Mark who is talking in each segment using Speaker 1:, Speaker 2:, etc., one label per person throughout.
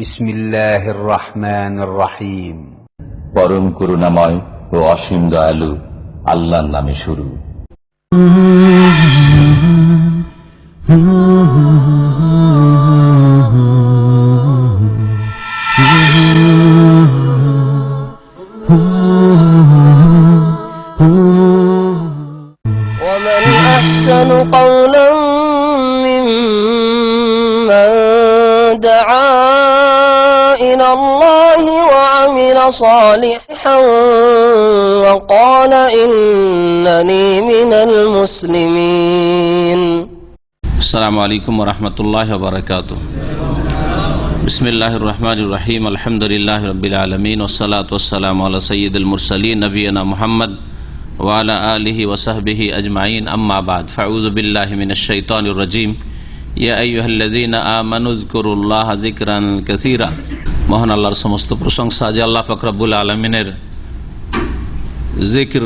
Speaker 1: বিসমিল্লাহির রহমানির রহিম।
Speaker 2: পরম করুণাময় ও অসীম দয়ালু আল্লাহর নামে শুরু।
Speaker 3: ومن أحسن قولا ممن دعا إلى الله وعمل صالحا وقال إنني من المسلمين.
Speaker 4: السلام عليكم ورحمة الله وبركاته. بسم الله الرحمن الرحيم. الحمد لله رب العالمين والصلاة والسلام على سيد المرسلين نبينا محمد وعلى آله وصحبه أجمعين. أما بعد فأعوذ بالله من الشيطان الرجيم. يا أيها الذين آمنوا اذكروا الله ذكرا كثيرا. মহান আল্লাহর সমস্ত প্রশংসা যে আল্লাহ পাক রব্বুল আলামিনের জিকির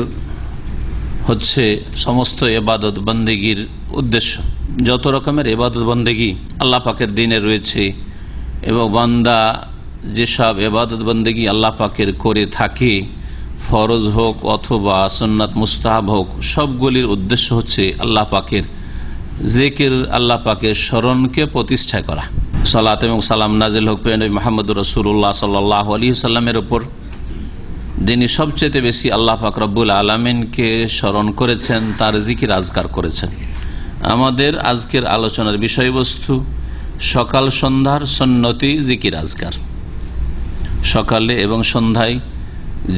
Speaker 4: হচ্ছে সমস্ত ইবাদত বন্দেগীর উদ্দেশ্য। যত রকমের ইবাদত বন্দেগী আল্লাহ পাকের দিনে রয়েছে এবং বান্দা যেসব ইবাদত বন্দেগী আল্লাহ পাকের করে থাকে, ফরজ হোক অথবা সুন্নাত মুস্তাহাব হোক, সবগুলির উদ্দেশ্য হচ্ছে আল্লাহ পাকের জিকির, আল্লাহ পাকের স্মরণকে প্রতিষ্ঠা করা। সালাত এবং সালাম নাজিল হোক নবী মুহাম্মদুর রাসূলুল্লাহ সাল্লাল্লাহু আলাইহি সাল্লামের উপর, যিনি সবচেয়ে বেশি আল্লাহ পাক রব্বুল আলামিনকে স্মরণ করেছেন, তার জিকির আজকার করেছেন। আমাদের আজকের আলোচনার বিষয়বস্তু সকাল সন্ধ্যার সুন্নতি জিকির আজকার। সকালে এবং সন্ধ্যায়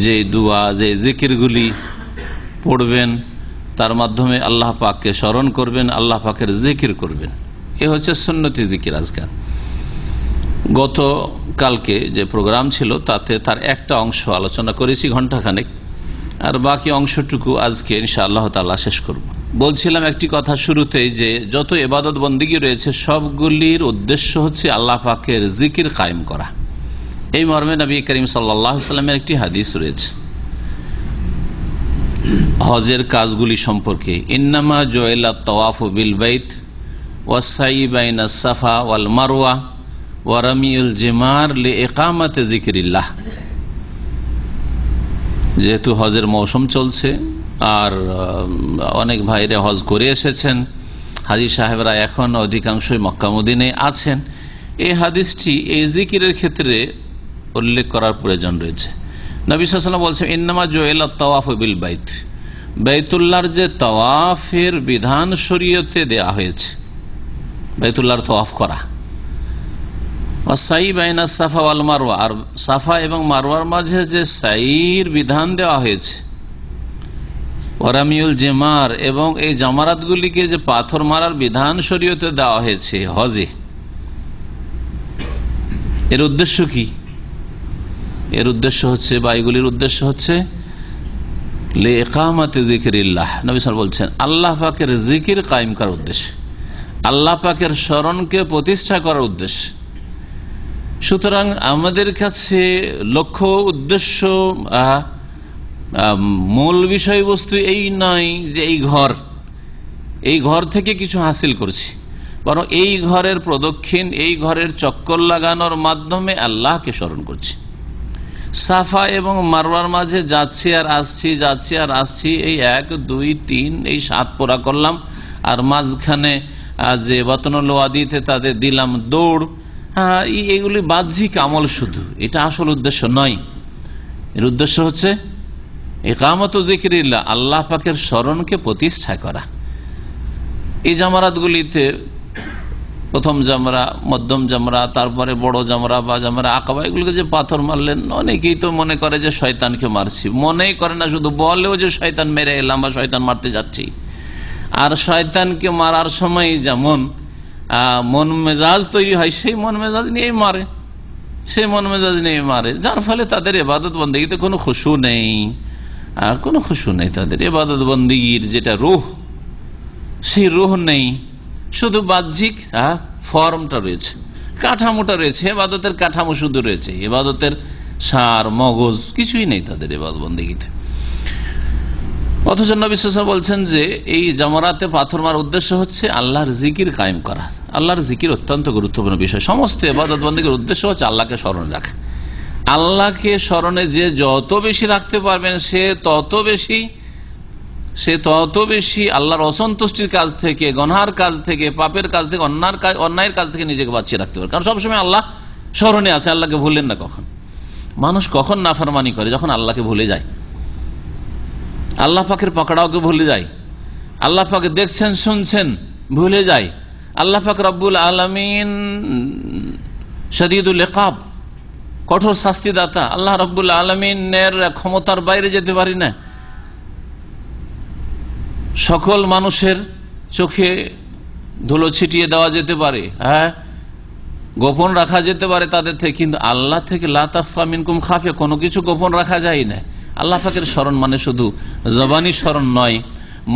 Speaker 4: যে দুয়া, যে জিকিরগুলি পড়বেন, তার মাধ্যমে আল্লাহ পাককে স্মরণ করবেন, আল্লাহ পাকের জিকির করবেন, এ হচ্ছে সুন্নতি জিকির আজকার। গত কালকে যে প্রোগ্রাম ছিল তাতে তার একটা অংশ আলোচনা করেছি ঘণ্টাখানেক, আর বাকি অংশটুকু আজকে ইনশাআল্লাহ তাআলা শেষ করব। বলছিলাম একটি কথা শুরুতেই যে যত ইবাদত বন্দেগী রয়েছে সবগুলির উদ্দেশ্য হচ্ছে আল্লাহ পাকের জিকির কায়েম করা। এই মর্মে নবী করিম সাল্লাল্লাহু আলাইহি ওয়াসাল্লামের একটি হাদিস রয়েছে হজের কাজগুলি সম্পর্কে। ইন্নামা জুইলাত তাওয়াফু বিল বাইত ওয়াস সাই বাইনাস সাফা ওয়াল মারওয়া ওয়া রামিউল জিমার লিইকামাতি যিকরিল্লাহ। যেহেতু হজের মৌসুম চলছে আর অনেক ভাইরা হজ করে এসেছেন, হাজী সাহেবরা এখন অধিকাংশই মক্কা মদিনায় আছেন, এই হাদিসটি এই জিকিরের ক্ষেত্রে উল্লেখ করার প্রয়োজন রয়েছে। নবী সাল্লাল্লাহু আলাইহি ওয়াসাল্লাম বলছেন ইন্নামা জুইলাত তাওয়াফু বিল বাইত, বাইতুল্লাহর যে তাওয়াফের বিধান শরীয়তে দেয়া হয়েছে, বাইতুল্লাহর তাওয়াফ করা, সাই বাইনা সাফা ওয়াল মারওয়া, আর সাফা এবং মারওয়ার মাঝে যে সাইর বিধান দেওয়া হয়েছে, ওয়ারামিউল জিমার, এবং এই জামারাতগুলিকে যে পাথর মারার বিধান শরীয়তে দেওয়া হয়েছে হজে। এর উদ্দেশ্য কি? এর উদ্দেশ্য হচ্ছে, বা এগুলির উদ্দেশ্য হচ্ছে লিইকামাতি যিকরিল্লাহ। নবী সাল্লাল্লাহু আলাইহি ওয়াসাল্লাম বলছেন আল্লাহ পাকের জিকির কায়েম করার উদ্দেশ্যে, আল্লাহ পাকের স্মরণকে প্রতিষ্ঠা করার উদ্দেশ্যে। সুতরাং আমাদের কাছে লক্ষ্য, উদ্দেশ্য, মূল বিষয়বস্তু এই নয় যে এই ঘর থেকে কিছু হাসিল করছি, বরং এই ঘরের প্রদক্ষিণ, এই ঘরের চক্কর লাগানোর মাধ্যমে আল্লাহকে স্মরণ করছি। সাফা এবং মারওয়ার মাঝে যাচ্ছি আর আসছি, যাচ্ছি আর আসছি, এই 1 2 3 এই 7 পোড়া করলাম, আর মাঝখানে যে বাতনুল ওয়াদিতে তাদের দিলাম দৌড়, এগুলি বাহ্যিক আমল শুধু, এটা আসল উদ্দেশ্য নয়। এর উদ্দেশ্য হচ্ছে ইকামত যিকরিল্লাহ, আল্লাহ পাকের স্মরণকে প্রতিষ্ঠা করা। এই জামারাতগুলিতে প্রথম জামরা, মধ্যম জামরা, তারপরে বড় জামরা বা জামরা আকাবা, এগুলোকে যে পাথর মারলেন, অনেকেই তো মনে করে যে শয়তানকে মারছি, মনেই করে না, শুধু বলেও যে শয়তান মেরে এলাম বা শয়তান মারতে যাচ্ছি। আর শয়তানকে মারার সময় যেমন মন মেজাজ তৈরি হয়, সেই মন মেজাজ নিয়ে মারে, যার ফলে তাদের ইবাদত বন্দেগীতে কোনো খুশু নেই, তাদের ইবাদত বন্দেগীর যেটা রূহ, সেই রূহ নেই, শুধু বাহ্যিক ফর্মটা রয়েছে, কাঠামোটা রয়েছে, ইবাদতের কাঠামো শুধু রয়েছে, ইবাদতের সার মগজ কিছুই নেই তাদের ইবাদত বন্দেগীতে। অথচ নবী সাল্লাল্লাহু আলাইহি ওয়াসাল্লাম বলছেন যে এই জামরাতে পাথর মারার উদ্দেশ্য হচ্ছে আল্লাহর জিকির কায়েম করা। আল্লাহর জিকির অত্যন্ত গুরুত্বপূর্ণ বিষয়। সমস্ত ইবাদত বন্দেগীর উদ্দেশ্য হচ্ছে আল্লাহকে স্মরণ রাখা। আল্লাহকে স্মরণে যে যত বেশি রাখতে পারবেন সে তত বেশি আল্লাহর অসন্তুষ্টির কাজ থেকে, গুনাহের কাজ থেকে, পাপের কাজ থেকে, অন্যায়ের কাজ থেকে নিজেকে বাঁচিয়ে রাখতে পারবে। কারণ সবসময় আল্লাহ স্মরণে আছে, আল্লাহকে ভুলেন না। কখন মানুষ কখন নাফরমানি করে? যখন আল্লাহকে ভুলে যায়, আল্লাহ পাকের পাকড়াওকে ভুলে যায়, আল্লাহ পাকে দেখছেন শুনছেন ভুলে যায়। আল্লাহ পাক রব্বুল আলামিন শদীদুল ইকাব, কঠোর শাস্তিদাতা। আল্লাহ রব্বুল আলামিনের ক্ষমতার বাইরে যেতে পারি না। সকল মানুষের চোখে ধুলো ছিটিয়ে দেওয়া যেতে পারে, হ্যাঁ, গোপন রাখা যেতে পারে তাদের থেকে, কিন্তু আল্লাহ থেকে লা তাখফা মিনকুম খাফিয়া, কোনো কিছু গোপন রাখা যায় না। আল্লাহ পাকের স্মরণ মানে শুধু জবানি স্মরণ নয়,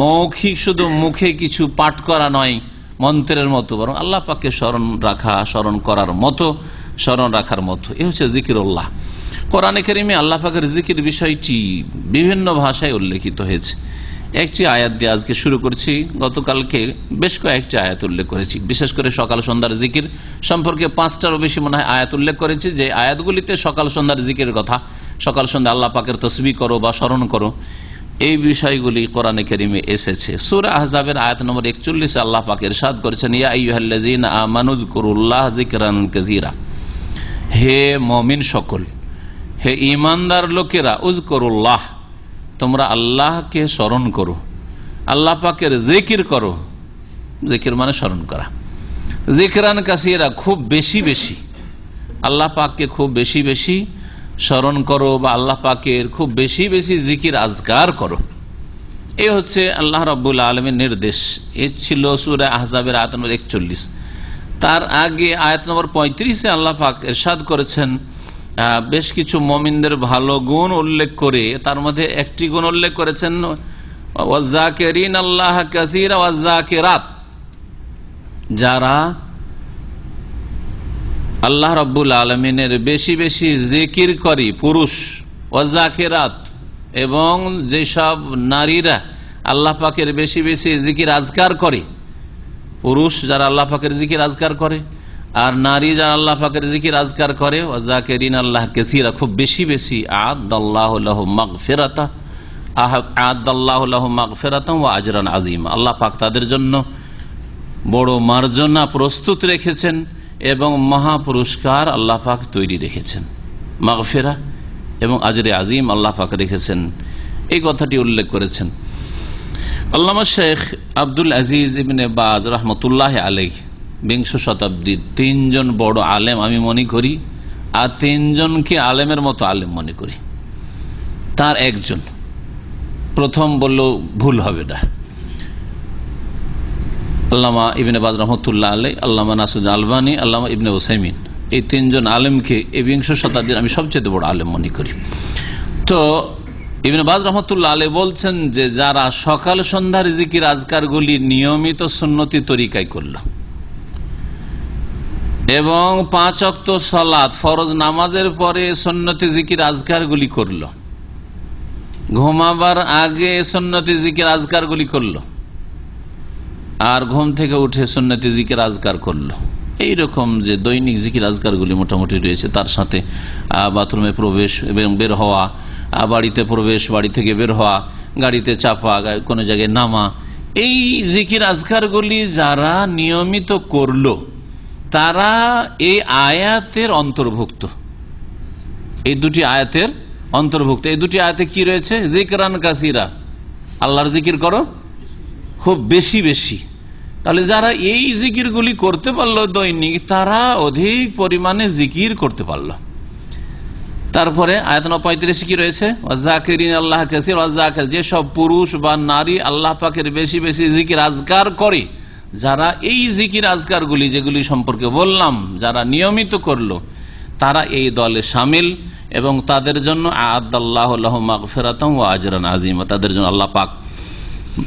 Speaker 4: মৌখিক শুধু মুখে কিছু পাঠ করা নয় মন্ত্রের মতো, বরং আল্লাহ পাককে স্মরণ রাখা, স্মরণ করার মতো, স্মরণ রাখার মতো। এ হচ্ছে জিকিরুল্লাহ। কোরআনে কারিমে আল্লাহ পাকের জিকির বিষয়টি বিভিন্ন ভাষায় উল্লেখিত হয়েছে। একটি আয়াত দিয়ে আজকে শুরু করছি। গতকালকে বেশ কয়েকটি আয়াত উল্লেখ করেছি, বিশেষ করে সকাল সন্ধ্যার জিকির সম্পর্কে 5টারও বেশি মনে হয় আয়াত উল্লেখ করেছি, যে আয়াতগুলিতে সকাল সন্ধ্যার জিকিরের কথা, সকাল সন্ধ্যা আল্লাহ পাকের তসবিহ করো বা স্মরণ করো, এই বিষয়গুলি কোরআনে কারিমে এসেছে। সূরা আহজাবের আয়াত নম্বর 41 আল্লাহ পাক ইরশাদ করেছেন, ইয়া আইয়ুহাল্লাযীনা আমানু যকুরুল্লাহ যিকরান কাসীরা, হে মুমিন সকল, হে ঈমানদার লোকেরা, উযকুরুল্লাহ, তোমরা আল্লাহকে স্মরণ করো, আল্লাহ পাকের জিকির করো। জিকির মানে স্মরণ করা। যিকরান কাসীরা, খুব বেশি বেশি আল্লাহ পাককে খুব বেশি বেশি স্মরণ করো, বা আল্লাহ পাকের খুব বেশি বেশি জিকির আজকার করো। এই হচ্ছে আল্লাহ রাব্বুল আলামিনের নির্দেশ। এ ছিল সূরা আহজাবের আয়াত নম্বর 41। তার আগে আয়াত নম্বর 35 আল্লাহ পাক ইরশাদ করেছেন, বেশ কিছু মুমিনদের ভালো গুণ উল্লেখ করে তার মধ্যে একটি গুণ উল্লেখ করেছেন, ওয়াযাকিরিন আল্লাহ কাসীরা ওয়াযাকিরাত, যারা আল্লাহ রাব্বুল আলামিনের বেশি বেশি জিকির করে পুরুষ, ওয়াযাকিরাত, এবং যেসব নারীরা আল্লাহ পাকের বেশি বেশি জিকির আজকার করে। পুরুষ যারা আল্লাহ পাকের জিকির আজকার করে, আর নারী যারা আল্লাহ পাকের জিকির আজকার করে, ওয়াযাকিরিন আল্লাহ কাসীরা, খুব বেশি বেশি, আ'আদাল্লাহু লাহুম মাগফিরাতান ওয়া আজরান আযীমা, আল্লাহ পাক তাদের জন্য বড় মার্জনা প্রস্তুত রেখেছেন এবং মহা পুরস্কার আল্লাহ পাক তৈরি রেখেছেন। মাগফিরা এবং আজরে আজিম আল্লাহ পাক রেখেছেন, এই কথাটি উল্লেখ করেছেন আল্লামা শেখ আব্দুল আজিজ ইবনে বাজ রহমতুল্লাহ আলাইহ। 20 শতাব্দীর 3 জন বড় আলেম আমি মনে করি, আর 3 জনকে আলেমের মতো আলেম মনে করি। তার একজন, প্রথম বললেও ভুল হবে না, আল্লামা ইবনে বাজ রহমতুল্লাহ আলাই, আল্লামা নাসিরুদ্দিন আলবানী, আল্লামা ইবনে উসাইমিন, এই 3 জন আলেমকে এই 20 শতাব্দীর আমি সবচেয়ে বড় আলেম মনে করি। তো ইবনে বাজ রহমতুল্লাহ আলাই বলছেন যে যারা সকাল সন্ধ্যার জিকির আজকারগুলি নিয়মিত সুন্নতি তরিকায় করল এবং 5 ওয়াক্ত সালাত ফরজ নামাজের পরে সুন্নতি জিকির আজকারগুলি করল, ঘুমাবার আগে সুন্নতি জিকির আজকারগুলি করল, আর ঘুম থেকে উঠে সুন্নতি জিকির আজকার করলো, এইরকম যে দৈনিক জিকির আজকারগুলি মোটামুটি রয়েছে, তার সাথে বাথরুমে প্রবেশ এবং বের হওয়া, বাড়িতে প্রবেশ, বাড়ি থেকে বের হওয়া, গাড়িতে চাপা, কোনো জায়গায় নামা, এই জিকির আজকারগুলি যারা নিয়মিত করলো তারা এই আয়াতের অন্তর্ভুক্ত। এই দুটি আয়াতের অন্তর্ভুক্ত। এই দুটি আয়াতে কি রয়েছে? যিকরান কাসীরা, আল্লাহর জিকির করো খুব বেশি বেশি। তাহলে যারা এই জিকিরগুলি করতে পারলো দৈনিক, তারা অধিক পরিমাণে জিকির করতে পারলো। তারপরে আয়াত 35 কি রয়েছে? ওয়াযাকিরিন আল্লাহ কাসীরা ওয়াযাকির, যে সব পুরুষ বা নারী আল্লাহ পাকের বেশি বেশি জিকির আজকার করে, যারা এই জিকির আজকারগুলি যেগুলি সম্পর্কে বললাম যারা নিয়মিত করলো, তারা এই দলে শামিল এবং তাদের জন্য আ'আদাল্লাহু লাহুম মাগফিরাতান ওয়া আজরান আযীমা, তাদের জন্য আল্লাহ পাক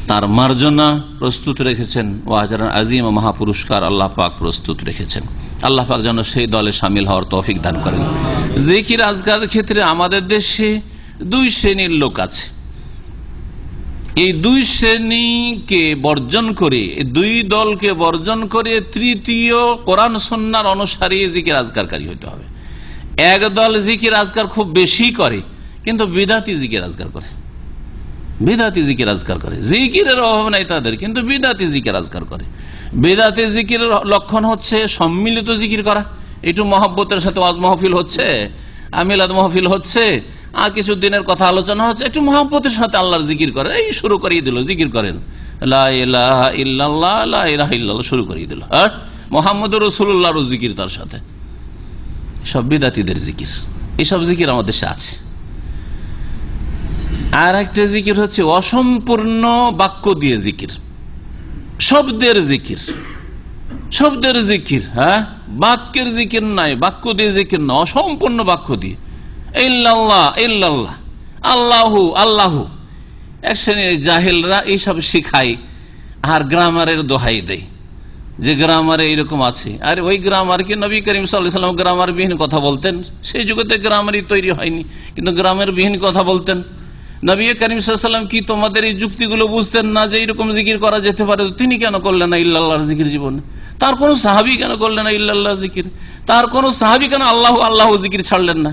Speaker 4: তার মার্জনা প্রস্তুত রেখেছেন, ওয়া আজরান আযীমা, মহাপুরস্কার আল্লাহ পাক প্রস্তুত রেখেছেন। আল্লাহ পাক যেন সেই দলে শামিল হওয়ার তৌফিক দান করেন। জিকির আজকারের ক্ষেত্রে আমাদের দেশে 2 শ্রেণীর লোক আছে। এই দুই শ্রেণীকে বর্জন করে, দুই দলকে বর্জন করে তৃতীয় কোরআন সুন্নাহর অনুসারী জিকির আজকারকারী হইতে হবে। এক দল জিকির আজকার খুব বেশি করে কিন্তু বিদাতি জিকির আজকার করে, বিদাতি জিকির আজকার করে, জিকিরের অভাব নাই তাদের কিন্তু বিদাতি জিকির আজকার করে। বিদাতি জিকিরের লক্ষণ হচ্ছে সম্মিলিত জিকির করা, একটু মহব্বতের সাথে ওয়াজ মাহফিল হচ্ছে, মিলাদ মাহফিল হচ্ছে, আর কিছু দিনের কথা আলোচনা হচ্ছে, একটু মহব্বতের সাথে আল্লাহর জিকির করে, এই শুরু করিয়ে দিল জিকির করেন, লা ইলাহা ইল্লাল্লাহ লা ইলাহা ইল্লাল্লাহ শুরু করিয়ে দিল, মুহাম্মদুর রাসূলুল্লাহর জিকির তার সাথে। সব বিদাতীদের জিকির, এইসব জিকির আমাদের দেশে আছে। আর একটা জিকির হচ্ছে অসম্পূর্ণ বাক্য দিয়ে জিকির, শব্দের জিকির, শব্দের জিকির, বাক্যের জিকির নাই, বাক্য দিয়ে জিকির না, অসম্পূর্ণ বাক্য দিয়ে ইল্লাল্লাহ ইল্লাল্লাহ আল্লাহু আল্লাহু। এক শ্রেণীর জাহেলরা এইসব শিখায় আর গ্রামারের দোহাই দেয় যে গ্রামারে এইরকম আছে। আর ওই গ্রামার কি নবী করিম সাল্লাল্লাহু আলাইহি ওয়াসাল্লাম গ্রামার বিহীন কথা বলতেন? সেই যুগতে গ্রামারই তৈরি হয়নি, কিন্তু গ্রামের বিহীন কথা বলতেন। নবী করিম সাল্লাল্লাহু আলাইহি ওয়াসাল্লাম কি তোমাদের এই যুক্তিগুলো বুঝতেন না যে এইরকম জিকির করা যেতে পারে? তিনি কেন করলেন না ইল্লাল্লাহর জিকির জীবনে? তার কোন সাহাবী কেন করলেন না ইল্লাল্লাহর জিকির? তার কোন সাহাবী কেন আল্লাহু আল্লাহু জিকির ছাড়লেন না?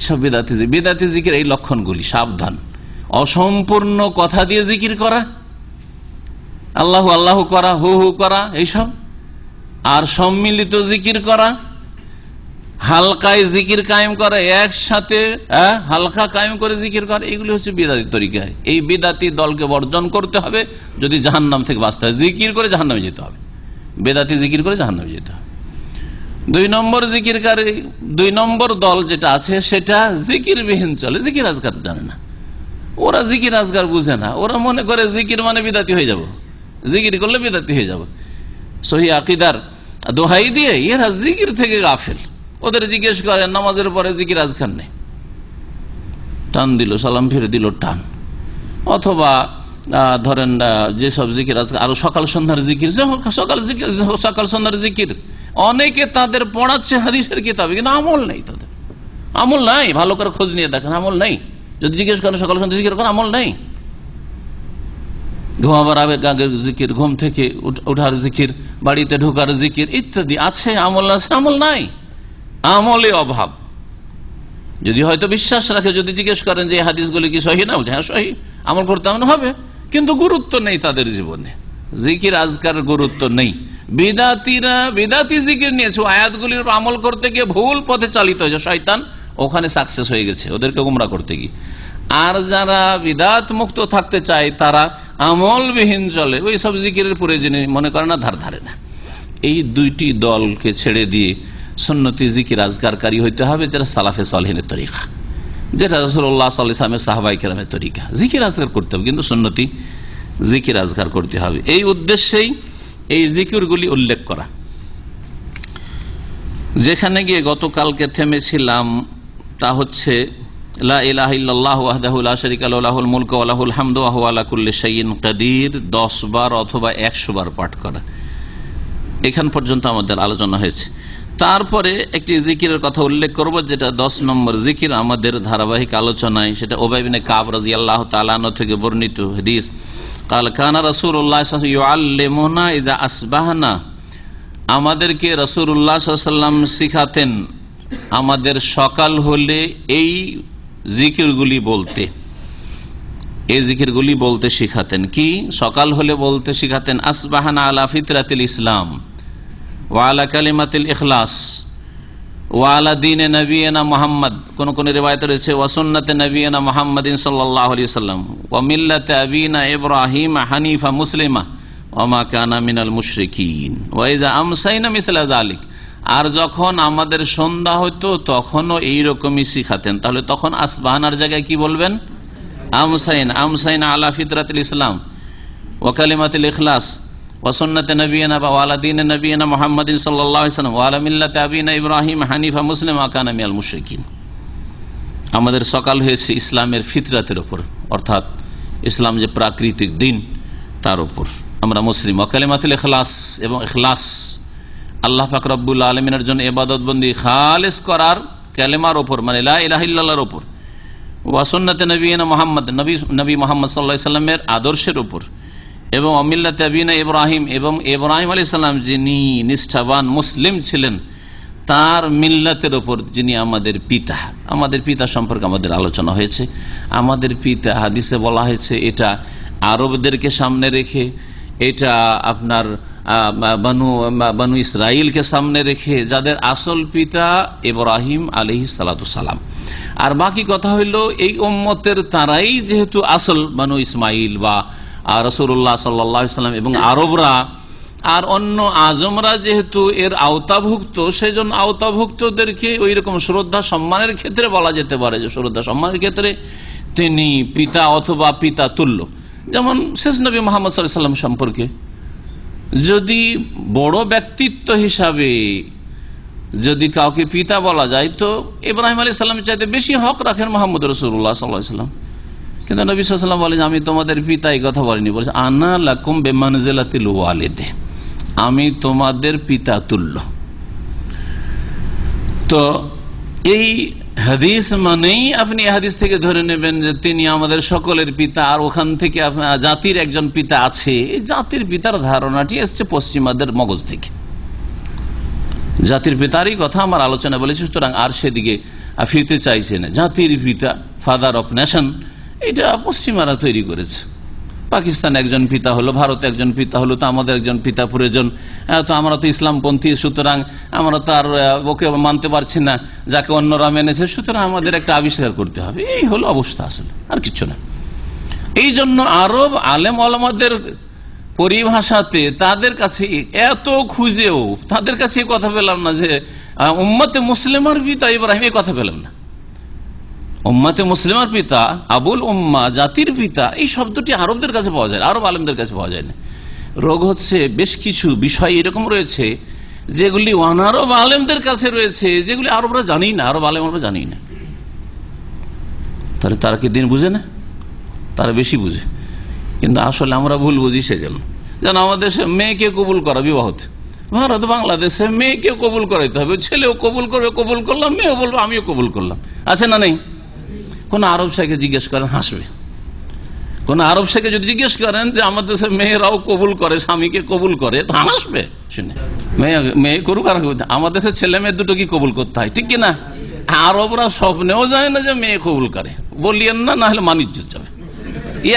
Speaker 4: সব বিদাতি, বিদাতি জিকির এই লক্ষণগুলি, সাবধান। অসম্পূর্ণ কথা দিয়ে জিকির করা, আল্লাহু আল্লাহু করা, হু হু করা, এইসব। আর সম্মিলিত জিকির করা, হালকায় জিকির কায়েম করা, একসাথে হালকা কায়েম করে জিকির করা, এগুলি হচ্ছে বিদাতি তরিকা। এই বিদাতি দলকে বর্জন করতে হবে যদি জাহান্নাম থেকে বাঁচতে হয়। জিকির করে জাহান্নামে যেতে হবে, বেদাতি জিকির করে জাহান্নামে যেতে হবে। দুই নম্বর জিকিরকারী, দুই নম্বর দল যেটা আছে সেটা জিকির বিহীন চলে, জিকির আজকার জানে না। ওরা জিকির আজকার বুঝে না, ওরা মনে করে জিকির মানে বিদাতি হয়ে যাব, জিকির করলে বিদাতি হয়ে যাব। সহি আকিদার দোহাই দিয়ে এরা জিকির থেকে গাফেল। ওদের জিজ্ঞেস করেন নামাজের পরে জিকির আজকার নেই, টান দিল, সালাম ফিরে দিল টান। অথবা ধরেন যেসব জিকির আজকাল, আরো সকাল সন্ধ্যার জিকির, সকাল সন্ধ্যার জিকির অনেকে তাদের পড়াচ্ছে হাদিসের কিতাবে, কিন্তু আমল নেই, তাদের আমল নাই। ভালো করে খোঁজ নিয়ে দেখেন, আমল নেই। যদি জিজ্ঞেস করেন সকাল সন্ধ্যা জিকির করেন, আমল নেই। ঘুমাবার আগের জিকির, ঘুম থেকে ওঠার জিকির, বাড়িতে ঢোকার জিকির ইত্যাদি আছে, আমল আছে, আমল নাই, আমলে অভাব। যদি হয়তো বিশ্বাস রাখে, যদি জিজ্ঞেস করেন যে হাদিসগুলি কি সহি না, হ্যাঁ সহি, আমল করতে হবে, কিন্তু গুরুত্ব নেই তাদের জীবনে, জিকির আজকার গুরুত্ব নেই। বিদাতিরা বিদাতি জিকির নিয়েছে, আয়াতগুলির আমল করতে গিয়ে ভুল পথে চালিত হয়েছে, শয়তান ওখানে সাকসেস হয়ে গেছে ওদেরকে গুমরা করতে গিয়ে। আর যারা বিদাত মুক্ত থাকতে চায় তারা আমলবিহীন চলে, ওই সব জিকিরের প্রয়োজনে মনে করে না, ধার ধারে না। এই দুইটি দলকে ছেড়ে দিয়ে সুন্নতি জিকির আজকারকারী হইতে হবে, যেটা সালাফে সালেহিনের তরিকা, যেটা রাসূলুল্লাহ সাল্লাল্লাহু আলাইহি ওয়াসাল্লামের সাহাবায়ে কেরামের তরিকা। জিকির আজকার করতে হবে, কিন্তু সুন্নতি জিকির আজকার করতে হবে। এই উদ্দেশ্যেই এই জিকিরগুলি উল্লেখ করা। যেখানে গিয়ে গতকালকে থেমেছিলাম তা হচ্ছে লা ইলাহা ইল্লাল্লাহু ওয়াহদাহু লা শারীকা লাহু লাহুল মুলকু ওয়া লাহুল হামদু ওয়া হুয়া আলা কুল্লি শাইইন কাদির 10 বার অথবা 100 বার পাঠ করা। এখান পর্যন্ত আমাদের আলোচনা হয়েছে। তারপরে একটি জিকিরের কথা উল্লেখ করব, যেটা 10 নম্বর জিকির আমাদের ধারাবাহিক আলোচনায়। সেটা উবাই ইবনে কাব রাদিয়াল্লাহু তাআলা আনহু থেকে বর্ণিত হাদিস। কাল কানা রাসূলুল্লাহ সাল্লাল্লাহু আলাইহি ওয়াসাল্লাম ইউআল্লিমুনা ইযা আসবাহনা, আমাদেরকে রাসূলুল্লাহ সাল্লাল্লাহু আলাইহি ওয়াসাল্লাম শিখাতেন আমাদের সকাল হলে এই জিকিরগুলি বলতে, এই জিকিরগুলি বলতে শিখাতেন। কি সকাল হলে বলতে শিখাতেন? আসবাহানা আলা ফিতরাতিল ইসলাম ওয়া আলা কালিমাতিল ইখলাস ওয়া আলা দীনে নবিয়িনা মুহাম্মদ, কোন কোন রিওয়ায়াতে রয়েছে ওয়া সুন্নাতে নবিয়িনা মুহাম্মাদিন সাল্লাল্লাহু আলাইহি ওয়াসাল্লাম ওয়া মিল্লাতে আবিনা ইব্রাহিম হানিফা মুসলিমা ওয়া মা কানা মিনাল মুশরিকিন ওয়া ইযা আমসাইনা মিসলা যালিক। আর যখন আমাদের সন্ধ্যা হতো তখনও এইরকমই শিখাতেন। তাহলে তখন আসবাহানার জায়গায় কি বলবেন? আমসাইন, আমসাইন আলা ফিতরাতিল ইসলাম ওয়া কালিমাতিল ইখলাস ওয়া সুন্নাতে নবিয়িনা ওয়া আলা দীনে নবিয়িনা মুহাম্মাদিন সাল্লাল্লাহু আলাইহি ওয়াসাল্লাম ওয়া আলা মিল্লাতি আবিনা ইব্রাহিম হানিফা মুসলিমা ওয়া কানা মিনাল মুশরিকিন। আমাদের সকাল হয়েছে ইসলামের ফিতরাতের উপর, অর্থাৎ ইসলাম যে প্রাকৃতিক দিন তার উপর আমরা মুসলিম। ওয়া কালিমাতিল ইখলাস, এবং ইখলাস আল্লাহ পাক রব্বুল আলামিনের জন্য ইবাদত বন্দি খালেস করার কালেমার উপর, মানে লা ইলাহা ইল্লাল্লাহর উপর। ওয়া সুন্নাতে নবীনা মুহাম্মদ, নবী মুহাম্মদ সাল্লাল্লাহু আলাইহি সাল্লামের আদর্শের উপর, এবং মিল্লাতে আবিনা ইব্রাহিম, এবং ইব্রাহিম আলাইহিস সালাম যিনি নিষ্ঠাবান মুসলিম ছিলেন তার মিল্লাতের ওপর যিনি আমাদের পিতা। আমাদের পিতা সম্পর্কে আমাদের আলোচনা হয়েছে। আমাদের পিতা হাদিসে বলা হয়েছে এটা আরবদেরকে সামনে রেখে, এটা আপনার বানু ইসরাইলকে সামনে রেখে, যাদের আসল পিতা ইব্রাহিম আলাইহিস সালাতু সালাম। আর বাকি কথা হইল এই উম্মতের তারাই যেহেতু আসল বানু ইসমাইল বা রাসূলুল্লাহ সাল্লাল্লাহু আলাইহি ওয়াসাল্লাম, এবং আরবরা আর অন্য আজমরা যেহেতু এর আওতাভুক্ত, সেই জন্য আওতাভুক্তদেরকে ওই রকম শ্রদ্ধা সম্মানের ক্ষেত্রে বলা যেতে পারে যে শ্রদ্ধা সম্মানের ক্ষেত্রে তিনি পিতা অথবা পিতা তুল্য। যেমন শেষ নবী মুহাম্মদ সাল্লাল্লাহু আলাইহি ওয়াসাল্লাম সম্পর্কে যদি বড় ব্যক্তিত্ব হিসাবে যদি কাউকে পিতা বলা যায়, তো ইব্রাহিম আলাইহিস সালামের চাইতে বেশি হক রাখেন মুহাম্মদ রাসূলুল্লাহ সাল্লাল্লাহু আলাইহি ওয়াসাল্লাম। কিন্তু নবী সাল্লাল্লাহু আলাইহি ওয়াসাল্লাম বলেন আমি তোমাদের পিতা, এই কথা বলিনি, বলেছে আনা লাকুম বিমানজিলাতিল ওয়ালিদ, আমি তোমাদের পিতা তুল্য। তো এই হাদিস মানেই আপনি হাদিস থেকে ধরে নেবেন যে তিনি আমাদের সকলের পিতা, আর ওখান থেকে জাতির একজন পিতা আছে। এই জাতির পিতার ধারণাটি এসছে পশ্চিমাদের মগজ থেকে। জাতির পিতারই কথা আমার আলোচনা বলেছি, সুতরাং আর সেদিকে ফিরতে চাইছে না। জাতির পিতা, ফাদার অফ নেশন, এটা পশ্চিমারা তৈরি করেছে। পাকিস্তান একজন পিতা হলো, ভারতে একজন পিতা হলো, তো আমাদের একজন পিতা প্রয়োজন। তো আমরা তো ইসলামপন্থী, সুতরাং আমরা তো আর ওকে মানতে পারছি না যাকে অন্যরা মেনেছে, সুতরাং আমাদের একটা আবিষ্কার করতে হবে। এই হলো অবস্থা, আসলে আর কিছু না। এই জন্য আরব আলেম ওলামাদের পরিভাষাতে তাদের কাছে এত খুঁজেও তাদের কাছে কথা পেলাম না যে উম্মতে মুসলিমার পিতা ইব্রাহিম, এই কথা পেলাম না। উম্মাতে মুসলিমার পিতা, আবুল উম্মা, জাতির পিতা, এই শব্দটি আরবদের কাছে পাওয়া যায়, আরব আলেমদের কাছে পাওয়া যায় না। রোগ হচ্ছে বেশ কিছু বিষয় এরকম রয়েছে যেগুলি অনারব আলেমদের কাছে রয়েছে, যেগুলি আরবরা জানি না, আরব আলেমরা জানি না। তাহলে তারা কি দিন বুঝে না? তারা বেশি বুঝে, কিন্তু আসলে আমরা ভুল বুঝি। সেজন্য যেন আমাদের দেশে মেয়েকে কবুল করা বিবাহতে, ভারত বাংলাদেশে মেয়েকে কবুল করাইতে হবে, ছেলেও কবুল করবে, কবুল করলাম, মেয়েও বলবো আমিও কবুল করলাম, আছে না নেই? কোন আরব শাহকে জিজ্ঞেস করেন, হাসবে। কোন আরব শাহকে যদি জিজ্ঞেস করেন যে আমাদের দেশে মেয়েরাও কবুল করে, স্বামীকে কবুল করে, তো হাসবে শুনে। মেয়ে করুক, আর আমাদের দেশের ছেলে মেয়ে দুটো কি কবুল করতে হয়, ঠিক কিনা? আরবরা স্বপ্নেও জানে না যে মেয়ে কবুল করে, বলিয়েন না, না হলে মানিজ্য যাবে।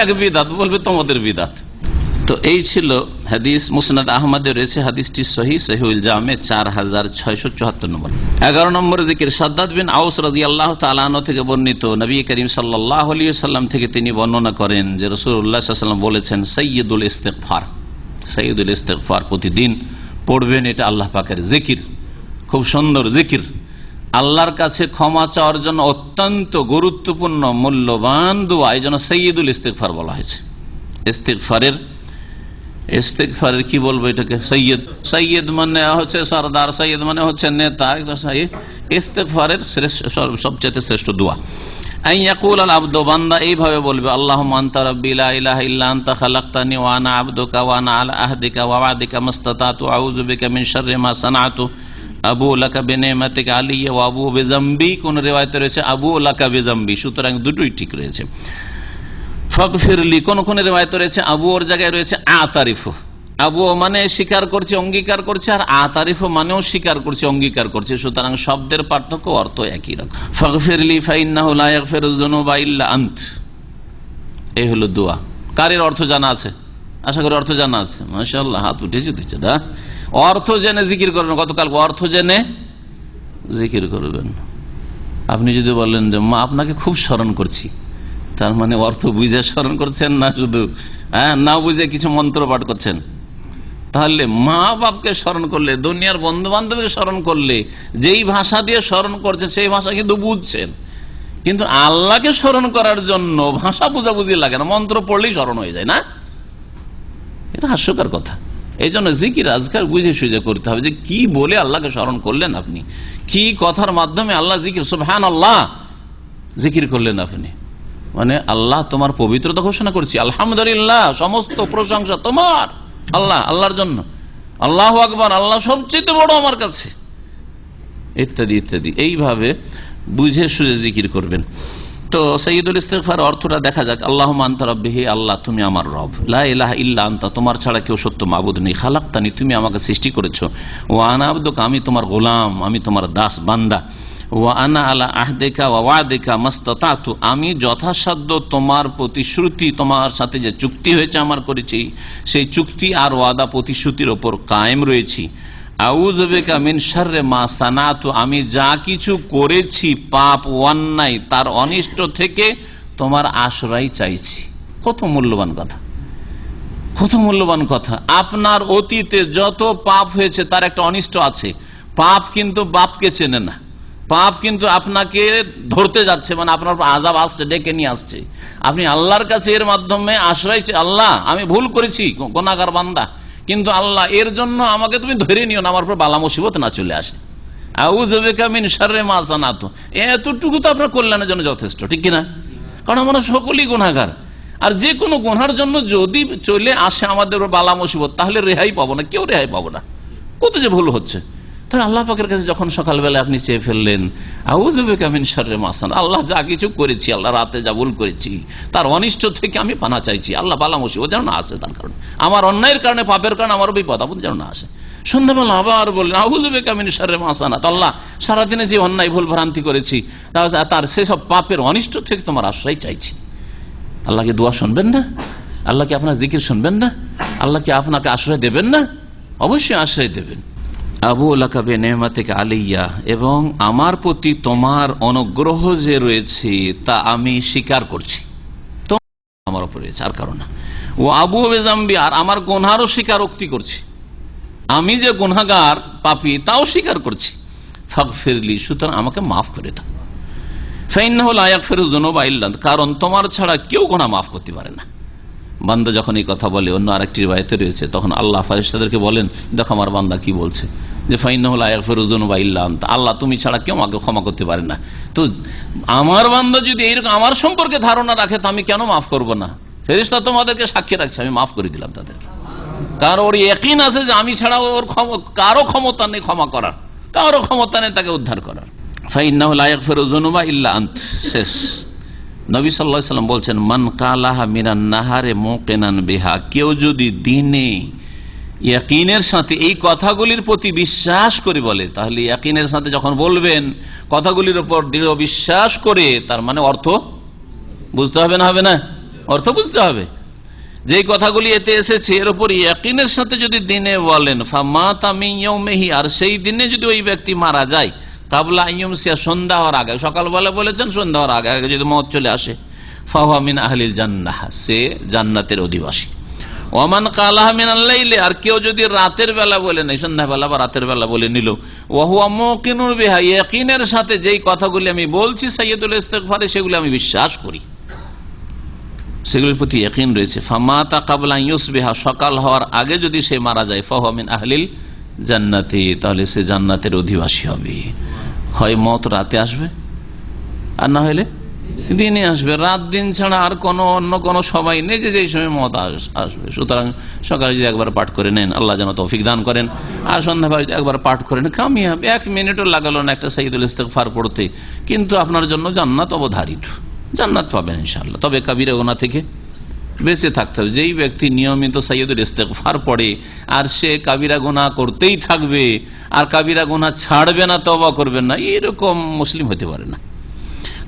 Speaker 4: এক বিদাত বলবে তোমাদের বিদাত। তো এই ছিল হাদিস। মুসনাদ আহমদে রয়েছে হাদিসটি সহিহ, সহিহুল জামে 4674 নম্বর। 11 নম্বরে জিকির সাদ্দাদ বিন আউস রাদিয়াল্লাহু তাআলা আনহু থেকে বর্ণিত, নবী করিম সাল্লাল্লাহু আলাইহি ওয়াসাল্লাম থেকে তিনি বর্ণনা করেন যে রাসূলুল্লাহ সাল্লাল্লাহু আলাইহি ওয়াসাল্লাম বলেছেন সাইয়্যিদুল ইস্তিগফার, সাইয়্যিদুল ইস্তিগফার প্রতিদিন পড়বেন, এটা আল্লাহ পাকের জিকির, খুব সুন্দর জিকির। আল্লাহর কাছে ক্ষমা চাওয়ার জন্য অত্যন্ত গুরুত্বপূর্ণ মূল্যবান দোয়া, এই জন্য সাইয়্যিদুল ইস্তিগফার বলা হয়েছে। ইস্তিগফারের কি বলবো এটাকে? সৈয়দ, সৈয়দ মানে হচ্ছে সরদার, সৈয়দ মানে হচ্ছে নেতা। ইস্তিগফারের সবচেয়ে শ্রেষ্ঠ দোয়া। আন ইয়াকুল আল আবদু, বান্দা এইভাবে বলবে, আল্লাহুম্মা আনতা রাব্বি লা ইলাহা ইল্লা আনতা খালাকতানি ওয়া আনা আবদুকা ওয়া আনা আলা আহদিকা ওয়া ওয়াদিকা মাসতাতাতু আউযু বিকা মিন শাররি মা সানাতু আবু লাকা বিনিমাতিকা আলাইয়া ওয়া আবু বিযামবি। কোন রিওয়ায়াতে রয়েছে আবু লাকা বিযামবি, সুতরাং দুটোই ঠিক রয়েছে। ফাগফিরলি, কোন কোন রিওয়ায়াতে রয়েছে আবু, ওর জায়গায় রয়েছে আতারিফু। আবু মানে স্বীকার করছে, অঙ্গীকার করছে, আর আতারিফু মানেও স্বীকার করছে, অঙ্গীকার করছে, সুতরাং শব্দের পার্থক্য, অর্থ একই রকম। ফাগফিরলি ফাইন্নাহু লা ইয়াগফিরুয যুনুবা ইল্লা আনত, এই হলো দোয়া। কারের অর্থ জানা আছে? আশা করি অর্থ জানা আছে। মাশাআল্লাহ, হাত উঠেছে দিচ্ছে। অর্থ জেনে জিকির করবেন। গতকাল অর্থ জেনে জিকির করবেন। আপনি যদি বলেন যে মা আপনাকে খুব স্মরণ করছি, তার মানে অর্থ বুঝে স্মরণ করছেন না শুধু না বুঝে কিছু মন্ত্র পাঠ করছেন? তাহলে মা বাপকে স্মরণ করলে, দুনিয়ার বন্ধু বান্ধবকে স্মরণ করলে যেই ভাষা দিয়ে স্মরণ করছে সেই ভাষা কিন্তু বুঝছেন, কিন্তু আল্লাহকে স্মরণ করার জন্য ভাষা বুঝাবুঝি লাগে না, মন্ত্র পড়লেই স্মরণ হয়ে যায় না। এটা হাস্যকর কথা। এই জন্য জিকির আজকার বুঝে সুঝে করতে হবে যে কি বলে আল্লাহকে স্মরণ করলেন আপনি, কি কথার মাধ্যমে আল্লাহ জিকির, সুবহানাল্লাহ জিকির করলেন আপনি, মানে আল্লাহ তোমার পবিত্রতা ঘোষণা করছি, আলহামদুলিল্লাহ সমস্ত প্রশংসা তোমার, আল্লাহ, আল্লাহর জন্য, আল্লাহু আকবার, আল্লাহ সবচেয়ে বড় আমার কাছে, ইত্যাদি ইত্যাদি। এইভাবে বুঝে সুঝে জিকির করবেন। তো সাইয়্যিদুল ইস্তিগফার অর্থটা দেখা যাক। আল্লাহুম্মা আনতা রাব্বি, হে আল্লাহ তুমি আমার রব, লা ইলাহা ইল্লা আনতা তোমার ছাড়া কেউ সত্য মাবুদ নেই, খালাকতানি তুমি আমাকে সৃষ্টি করেছো, ওয়া আনা আবদুকা আমি তোমার গোলাম, আমি তোমার দাস বান্দা, ওয়া আনা আলা আহদিকা ওয়া ওয়াদিকা মাসতাতাতু আমি যথাসাধ্য তোমার প্রতিশ্রুতি, তোমার সাথে যে চুক্তি হয়েছে আমার করেছি সেই চুক্তি আর ওয়াদা প্রতিশ্রুতির ওপর কায়েম রয়েছি। আউযু বিকা মিন শাররি মা সানাতু আমি যা কিছু করেছি পাপ অন্যায় তার অনিষ্ট থেকে তোমার আশ্রয় চাইছি। কত মূল্যবান কথা, কত মূল্যবান কথা। আপনার অতীতে যত পাপ হয়েছে তার একটা অনিষ্ট আছে। পাপ কিন্তু বাপকে চেনে না, পাপ কিন্তু আপনাকে ধরতে যাচ্ছে, মানে আপনার আযাব আসছে, ডেকে নিয়ে আসছে। আপনি আল্লাহর কাছে এর মাধ্যমে আশ্রয় চাই, আল্লাহ আমি ভুল করেছি, গুনাহগার বান্দা, কিন্তু আল্লাহ এর জন্য আমাকে তুমি ধরে নিও না, আমার উপর বালা মুসিবত না চলে আসে। আউযু বিকা মিন শাররি মা সানাতু এতটুকু তো আপনার কল্যাণের জন্য যথেষ্ট, ঠিক কিনা? কারণ আমরা সকলেই গুনাহগার, আর যে কোনো গুনার জন্য যদি চলে আসে আমাদের বালা মুসিবত তাহলে রেহাই পাবো না, কেউ রেহাই পাবো না। কত যে ভুল হচ্ছে। তাহলে আল্লাহ পাকের কাছে যখন সকালবেলা আপনি চেয়ে ফেললেন আউযু বিকা মিন শাররি মা সানাতু আল্লাহ যা কিছু করেছি, আল্লাহ রাতে যা ভুল করেছি তার অনিষ্ট থেকে আমি পানা চাইছি, আল্লাহ বালা মুসিবত যেন না আসে, তার কারণে আমার অন্যায়ের কারণে পাপের কারণে আমার বিপদ আপদ যেন না আসে। সন্ধ্যাবেলা আবার বললেন আউযু বিকা মিন শাররি মা সানাতু আল্লাহ সারাদিনে যে অন্যায় ভুল ভ্রান্তি করেছি তার সেসব পাপের অনিষ্ট থেকে তোমার আশ্রয় চাইছি। আল্লাহকে দোয়া শুনবেন না? আল্লাহকে আপনার জিকির শুনবেন না? আল্লাহকে আপনাকে আশ্রয় দেবেন না? অবশ্যই আশ্রয় দেবেন। আবু লাকাবে নেমাতিকা আলাইয়া এবং আমার প্রতি তোমার অনুগ্রহ যে রয়েছে তা আমি স্বীকার করছি, তো আমার উপর রয়েছে আর কারণ না। ও আবু বেজাম্বি আর আমার গুনাহরও স্বীকারোক্তি করছি, আমি যে গুনাহগার পাপী তাও স্বীকার করছি। ফাগফিরলি সুতরাং আমাকে মাফ করে দাও। ফাইন্নাহু লা ইয়াগফিরু যুনুবা ইল্লা আনতা কারণ তোমার ছাড়া কেউ গুনাহ মাফ করতে পারে না। বান্দা যখন এই কথা বলে, অন্য আরেকটি riwayate রয়েছে, তখন আল্লাহ ফেরেশতাদেরকে বলেন দেখো আমার বান্দা কি বলছে, যে ফাইন্নাহু লা ইয়াগফিরু যুনুবা ইল্লা আনতা আল্লাহ তুমি ছাড়া কেউ আমাকে ক্ষমা করতে পারে না। তো আমার বান্দা যদি এইরকম আমার সম্পর্কে ধারণা রাখে তো আমি কেন মাফ করব না? ফেরেশতা তোমাদেরকে সাক্ষী রাখছে, আমি মাফ করে দিলাম তাদেরকে। কারণ ওর ইয়াকিন আছে যে আমি ছাড়া ওর কারো ক্ষমতা নেই ক্ষমা করার, কারো ক্ষমতা নেই তাকে উদ্ধার করার। ফাইন্নাহু লা ইয়াগফিরু যুনুবা ইল্লা আনত। শেষ। নবী সাল্লাল্লাহু আলাইহি ওয়াসাল্লাম বলছেন মান কালাহা মিনান নাহারে মুকিনান বিহা কেউ যদি দিনে ইয়াকিনের সাথে এই কথাগুলির প্রতি বিশ্বাস করে বলে, তাহলে ইয়াকিনের সাথে যখন বলবেন কথাগুলির উপর দৃঢ় বিশ্বাস করে, তার মানে অর্থ বুঝতে হবে না, হবে না? অর্থ বুঝতে হবে। যেই কথাগুলি এতে এসেছে এর উপর ইয়াকিনের সাথে যদি দিনে বলেন ফামাতা মিন ইয়াউমিহি আর সেই দিনে যদি ওই ব্যক্তি মারা যায় কাবলা ইয়ুমসিয়া সন্ধ্যা হওয়ার আগে, সকালবেলা বলেছেন সন্ধ্যা হওয়ার আগে আগে যদি মওত চলে আসে, ফাহুয়া মিন আহলিল জান্নাহ সে জান্নাতের অধিবাসী। ওমান কালাহা মিনাল লাইলি আর কেউ যদি রাতের বেলা বলে নেই, সন্ধ্যাবেলা বা রাতের বেলা বলে নিল, ওয়া হুয়া মুকিনুন বিহা ইয়াকিনের সাথে যেই কথাগুলি আমি বলছি সাইয়্যিদুল ইস্তিগফারে সেগুলি আমি বিশ্বাস করি, সেগুলির প্রতি ইয়াকিন রয়েছে। ফামাতা কাবলা ইউসবিহা সকাল হওয়ার আগে যদি সে মারা যায় ফাহুয়া মিন আহলিল জান্নাতি তাহলে সে জান্নাতের অধিবাসী হবে। হয় মত রাতে আসবে আর না হলে দিনে আসবে, রাত দিন ছাড়া আর কোনো অন্য কোনো সময় নেই যে যেই সময় মত আসবে। সুতরাং সকালে যদি একবার পাঠ করে নেন আল্লাহ যেন তৌফিক দান করেন, আর সন্ধ্যাবেলা যদি একবার পাঠ করে নেন কামিয়াব। 1 মিনিটও লাগালো না একটা সাইয়্যিদুল ইস্তিগফার পড়তে, কিন্তু আপনার জন্য জান্নাত অবধারিত, জান্নাত পাবেন ইনশাআল্লাহ। তবে কাবিরা গুনাহ থেকে বেঁচে থাকতে হবে। যেই ব্যক্তি নিয়মিত সাইয়্যিদুল ইস্তিগফার পড়ে আর সে কাবিরা গুনাহ করতেই থাকবে আর কাবিরা গুনাহ ছাড়বে না, তওবা করবেন না, এরকম মুসলিম হতে পারে না।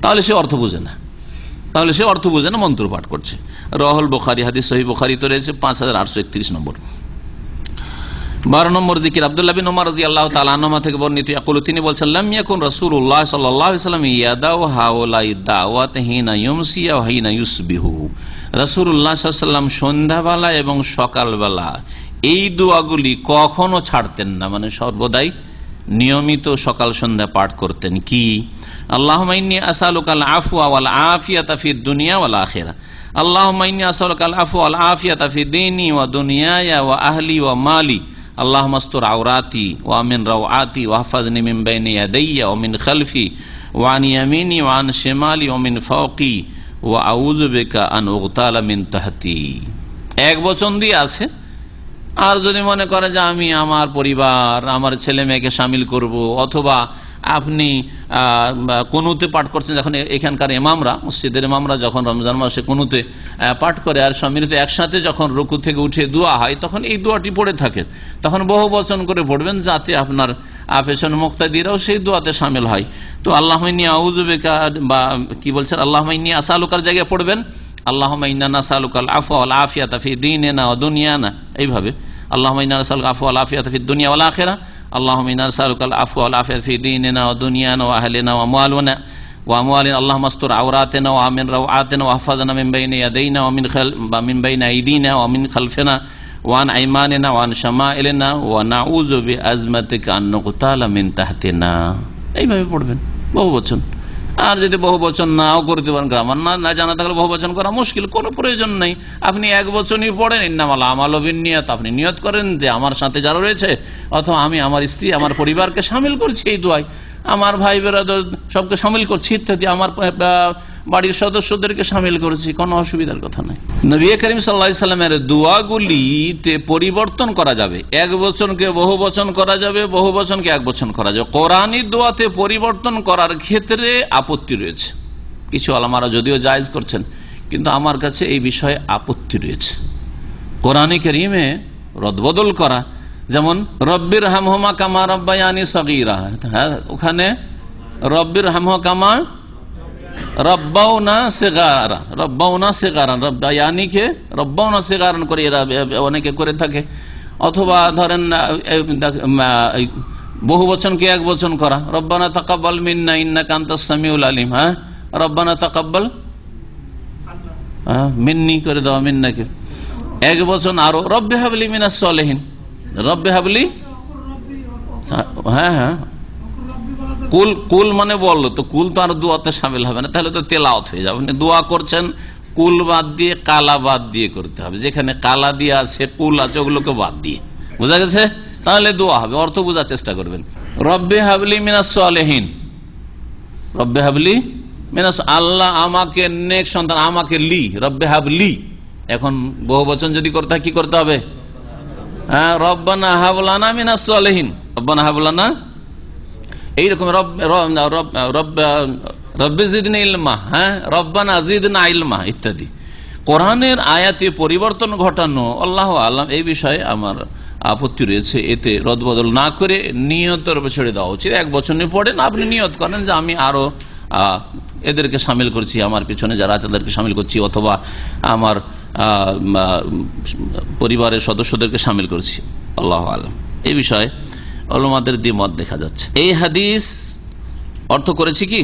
Speaker 4: তাহলে সে অর্থ বুঝে না, তাহলে সে অর্থ বুঝে না, মন্ত্র পাঠ করছে। রাহুল বুখারী হাদিস সহিহ বুখারী তো রয়েছে 5831 নম্বর। 12 নম্বর জিকির আব্দুল্লাহ বিন উমর রাদিয়াল্লাহু তাআলা আনহু থেকে বর্ণিত ইয়াকুলু তিনি বলেন লাম ইয়াকুন রাসূলুল্লাহ সাল্লাল্লাহু আলাইহি ওয়াসাল্লাম ইয়াদাউ হাওলাই দাওয়াত হিনা ইউমসি ওয়া হিনা ইউসবিহু রাসূলুল্লাহ সাল্লাল্লাহু আলাইহি ওয়াসাল্লাম সন্ধ্যাবেলা এবং সকালবেলা এই দোয়াগুলি কখনো ছাড়তেন না, মানে সর্বদাই নিয়মিত সকাল সন্ধ্যা পাঠ করতেন। কি? আল্লাহুম্মা ইন্নী আসআলুকাল আফওয়া ওয়াল আফিয়াতা ফিদ দুনিয়া ওয়াল আখিরাহ, আল্লাহুম্মা ইন্নী আসআলুকাল আফওয়া ওয়াল আফিয়াতা ফি দীনি ওয়া দুনিয়ায়া ওয়া আহলি ওয়া মালি, আল্লাহুম্মা আস্তুর আওরাতি ওয়া মিন রাওআতি ওয়া হাফিজনি মিন বাইনি ইয়াদাইয়া ওয়া মিন খালফি ওয়া আন ইয়ামিনি ওয়া আন শিমালি ওয়া মিন ফাওকি ওয়া আউযু বিকা আন উগতালা মিন তাহতি। এক বচন দিয়ে আছে, আর যদি মনে করে যে আমি আমার পরিবার, আমার ছেলে মেয়েকে সামিল করব, অথবা আপনি কুনুতে পাঠ করছেন, যখন এখানকার ইমামরা, মসজিদের ইমামরা যখন রমজান মাসে কুনুতে পাঠ করে আর সম্মিলিত একসাথে যখন রুকু থেকে উঠে দোয়া হয়, তখন এই দোয়াটি পড়ে থাকে, তখন বহু বচন করে পড়বেন যাতে আপনার পেছনে মুক্তাদিরাও সেই দোয়াতে সামিল হয়। তো আল্লাহুম্মা ইন্নী আউযু বিকা, বা কি বলছেন, আল্লাহুম্মা ইন্নী আসআলুকার জায়গায় পড়বেন আল্লাহুম্মা ইন্না নাসআলুকাল আফওয়া ওয়াল আফিয়াতা ফি দীনিনা ওয়া দুনিয়ানা, এইভাবে আল্লাহুম্মা ইন্না নাসআলুকাল আফওয়া ওয়াল আফিয়াতা ফিদ দুনিয়া ওয়াল আখিরাহ, আল্লাহুম্মা ইন্না নাসআলুকাল আফওয়া ওয়াল আফিয়াতা ফি দীনিনা ওয়া দুনিয়ানা ওয়া আহলিনা ওয়া আমওয়ালিনা ওয়া আমওয়ালিনা, আল্লাহুম্মা আস্তুর আওরাতিনা ওয়া আমিন রাওআতিনা ওয়া আহফাযনা মিন বাইনি ইয়াদাইনা ওয়া মিন বাইনি আইদিনা ওয়া মিন খালফিনা ওয়া আন আইমানিনা ওয়া আন শামাইলিনা ওয়া নাউযু বিআজমাতিকা আন নুকতালা মিন তাহতিনা। এইভাবে পড়বেন বহু বচন। আর যদি বহু বচন নাও করতে পারেন, গ্রামার না জানা থাকলে বহু বচন করা মুশকিল, কোনো প্রয়োজন নেই। আপনি এক বচনই পড়েন, ইন্নামাল আমালু বিন্নিয়াত, আপনি নিয়ত করেন যে আমার সাথে যারা রয়েছে, অথবা আমি আমার স্ত্রী, আমার পরিবারকে সামিল করছি এই দোয়ায়, আমার ভাই বেরাদর সবকে সামিল করছি ইত্যাদি, আমার বাড়ির সদস্যদেরকে সামিল করেছি, কোনো অসুবিধার কথা নেই। নবী করিম সাল্লাল্লাহু আলাইহি সাল্লামের দোয়াগুলিতে পরিবর্তন করা যাবে, এক বচনকে বহু বচন করা যাবে, বহু বচনকে এক বচন করা যাবে। কোরআনী দোয়াতে পরিবর্তন করার ক্ষেত্রে আপত্তি রয়েছে, কিছু আলেমারা যদিও জায়েজ করছেন, কিন্তু আমার কাছে এই বিষয়ে আপত্তি রয়েছে। কোরআনী কারীমে রদবদল করা, যেমন রব্বির হামহুমা কামা রাব্বায়ানি সগীরা, হ্যাঁ, ওখানে রব্বির হামহুমা কামা রব্বাউনা সিগারা, রব্বাউনা সিগারান, রব্বায়ানিকে রব্বাউনা সিগারান করে এরা অনেকে করে থাকে। অথবা ধরেন বহু বচনকে এক বচন করা, রব্বানা তাকাব্বাল মিন্না ইন্নাকা আনতাস সামিউল আলিম, হ্যাঁ, রব্বানা তাকাব্বাল মিন্নি করে দেওয়া, মিন্নাকে এক বচন। আরো রব্বি হাবলি মিনাস সলিহিন, রব্বি হাবলি, হ্যাঁ হ্যাঁ, কুল, কুল মানে বললো তো, কুল তো আর দোয়াতে সামিল হবে না, তাহলে তো তেলাওয়াত হয়ে যাবে। আপনি দোয়া করছেন কুল বাদ দিয়ে, কালা বাদ দিয়ে করতে হবে, যেখানে কালা দিয়ে আছে, কুল আছে, ওগুলোকে বাদ দিয়ে, বোঝা গেছে? তাহলে দোয়া হবে, অর্থ বোঝার চেষ্টা করবেন। রব্বি হাবলি মিনাস সলিহিন, রব্বি হাবলি মিনাস, আল্লাহ আমাকে নেক সন্তান, আমাকে লি, রব্বি হাবলি। এখন বহু বচন যদি করতে হয় কি করতে হবে? হ্যাঁ, রব্বানা হাবলানা মিনাস সলিহিন, রব্বানা হাবলানা, এইরকম রব্বি জিদনি ইলমা, হ্যাঁ, রব্বানা জিদনা ইলমা ইত্যাদি। কোরআনের আয়াতে পরিবর্তন ঘটানো আল্লাহু আ'লাম, এই বিষয়ে আমার আপত্তি রয়েছে। এতে রদবদল না করে নিয়তের উপর ছেড়ে দেওয়া উচিত। এক বচনে পড়েন, আপনি নিয়ত করেন যে আমি আরো এদেরকে সামিল করছি, আমার পিছনে যারা আছে তাদেরকে সামিল করছি, অথবা আমার পরিবারের সদস্যদেরকে সামিল করছি, আল্লাহু আ'লাম। এই বিষয়ে উলামাদের দ্বিমত দেখা যাচ্ছে। এই হাদিস অর্থ করেছি কি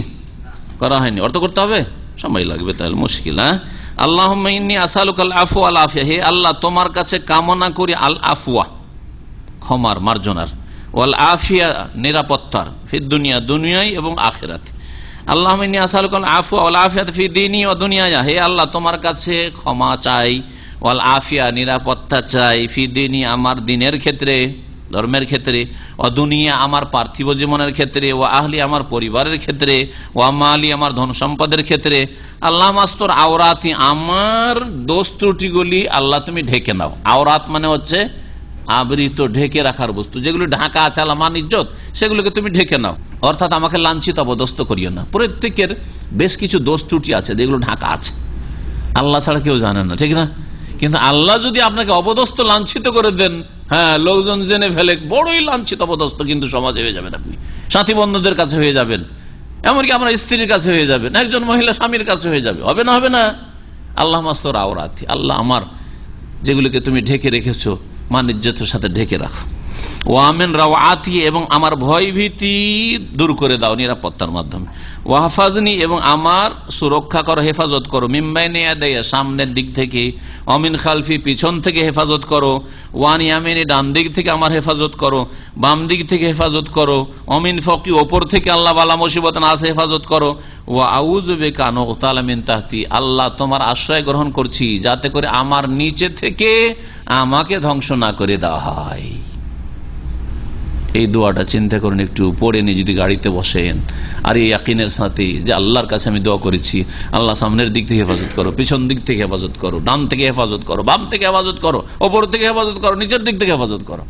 Speaker 4: করা হয়নি? অর্থ করতে হবে, সময় লাগবে, তাহলে মুশকিল। হ্যাঁ, আল্লাহুম্মা ইন্নী আসআলুকাল আফওয়া ওয়াল আফিয়া, হে আল্লাহ তোমার কাছে কামনা করি আল আফওয়া, ক্ষমার, মার্জনার, ওয়াল আফিয়া, নিরাপত্তার, ফিদ দুনিয়া, দুনিয়ায় এবং আখিরাতে। আল্লাহুম্মা ইন্নী আসআলুকাল আফওয়া ওয়াল আফিয়াতা ফি দীনি ওয়া দুনিয়ায়া, হে আল্লাহ তোমার কাছে ক্ষমা চাই, ওয়াল আফিয়া, নিরাপত্তা চাই, ফি দীনি, আমার দিনের ক্ষেত্রে, ধর্মের ক্ষেত্রে, ও দুনিয়া, আমার পার্থিব জীবনের ক্ষেত্রে, ও আহলি, আমার পরিবারের ক্ষেত্রে, ও মালি, আমার ধন সম্পদের ক্ষেত্রে। আল্লাহ মাস্তর আওরাতি, আমার দোষ ত্রুটিগুলি আল্লাহ তুমি ঢেকে নাও। আওরাত মানে হচ্ছে আবৃত, ঢেকে রাখার বস্তু, যেগুলি ঢাকা আছে আল্লাহ মান ইজ্জত, সেগুলোকে তুমি ঢেকে নাও। অর্থাৎ আমাকে লাঞ্ছিত অবদস্ত করিও না। প্রত্যেকের বেশ কিছু দোষ ত্রুটি আছে যেগুলো ঢাকা আছে, আল্লাহ ছাড়া কেউ জানে না, ঠিক না? কিন্তু আল্লাহ যদি আপনাকে অবদস্ত, লাঞ্ছিত করে দেন, হ্যাঁ, লোকজন জেনে ফেলে, বড়ই লাঞ্ছিত অবদস্ত কিন্তু সমাজে হয়ে যাবেন, আপনি সাথী বন্ধুদের কাছে হয়ে যাবেন, এমনকি আপনার স্ত্রীর কাছে হয়ে যাবেন, একজন মহিলা স্বামীর কাছে হয়ে যাবে, হবে না? হবে না? আল্লাহ মাস্তর আওরাতি, আল্লাহ আমার যেগুলিকে তুমি ঢেকে রেখেছো, মান ইজ্জতের সাথে ঢেকে রাখো। ওয়ামিন রাওয়াতি, এবং আমার ভয় ভীতি দূর করে দাও নিরাপত্তার মাধ্যমে। ওয়াহফাজনি, এবং আমার সুরক্ষা করো, হেফাজত করো, মিম্বাইনে ইয়াদাইয়া, সামনের দিক থেকে, অমিন খালফি, পিছন থেকে হেফাজত করো, ওয়ান ইয়ামিনি, ডান দিক থেকে আমার হেফাজত করো, বাম দিক থেকে হেফাজত করো, অমিন ফকি, ওপর থেকে আল্লাহ বালা মুসিবত না আসে হেফাজত করো, ওয়া আউযু বিকা আন উগতালা মিন তাহতি, আল্লাহ তোমার আশ্রয় গ্রহণ করছি যাতে করে আমার নিচে থেকে আমাকে ধ্বংস না করে দেওয়া হয়। এই দোয়াটা চিন্তা করুন, একটু পড়ে নিয়ে যদি গাড়িতে বসেন আর এই ইয়াকিনের সাথে যে আল্লাহর কাছে আমি দোয়া করেছি, আল্লাহ সামনের দিক থেকে হেফাজত করো, পিছন দিক থেকে হেফাজত করো, ডান থেকে হেফাজত করো, বাম থেকে হেফাজত করো, ওপর থেকে হেফাজত করো, নিচের দিক থেকে হেফাজত করো।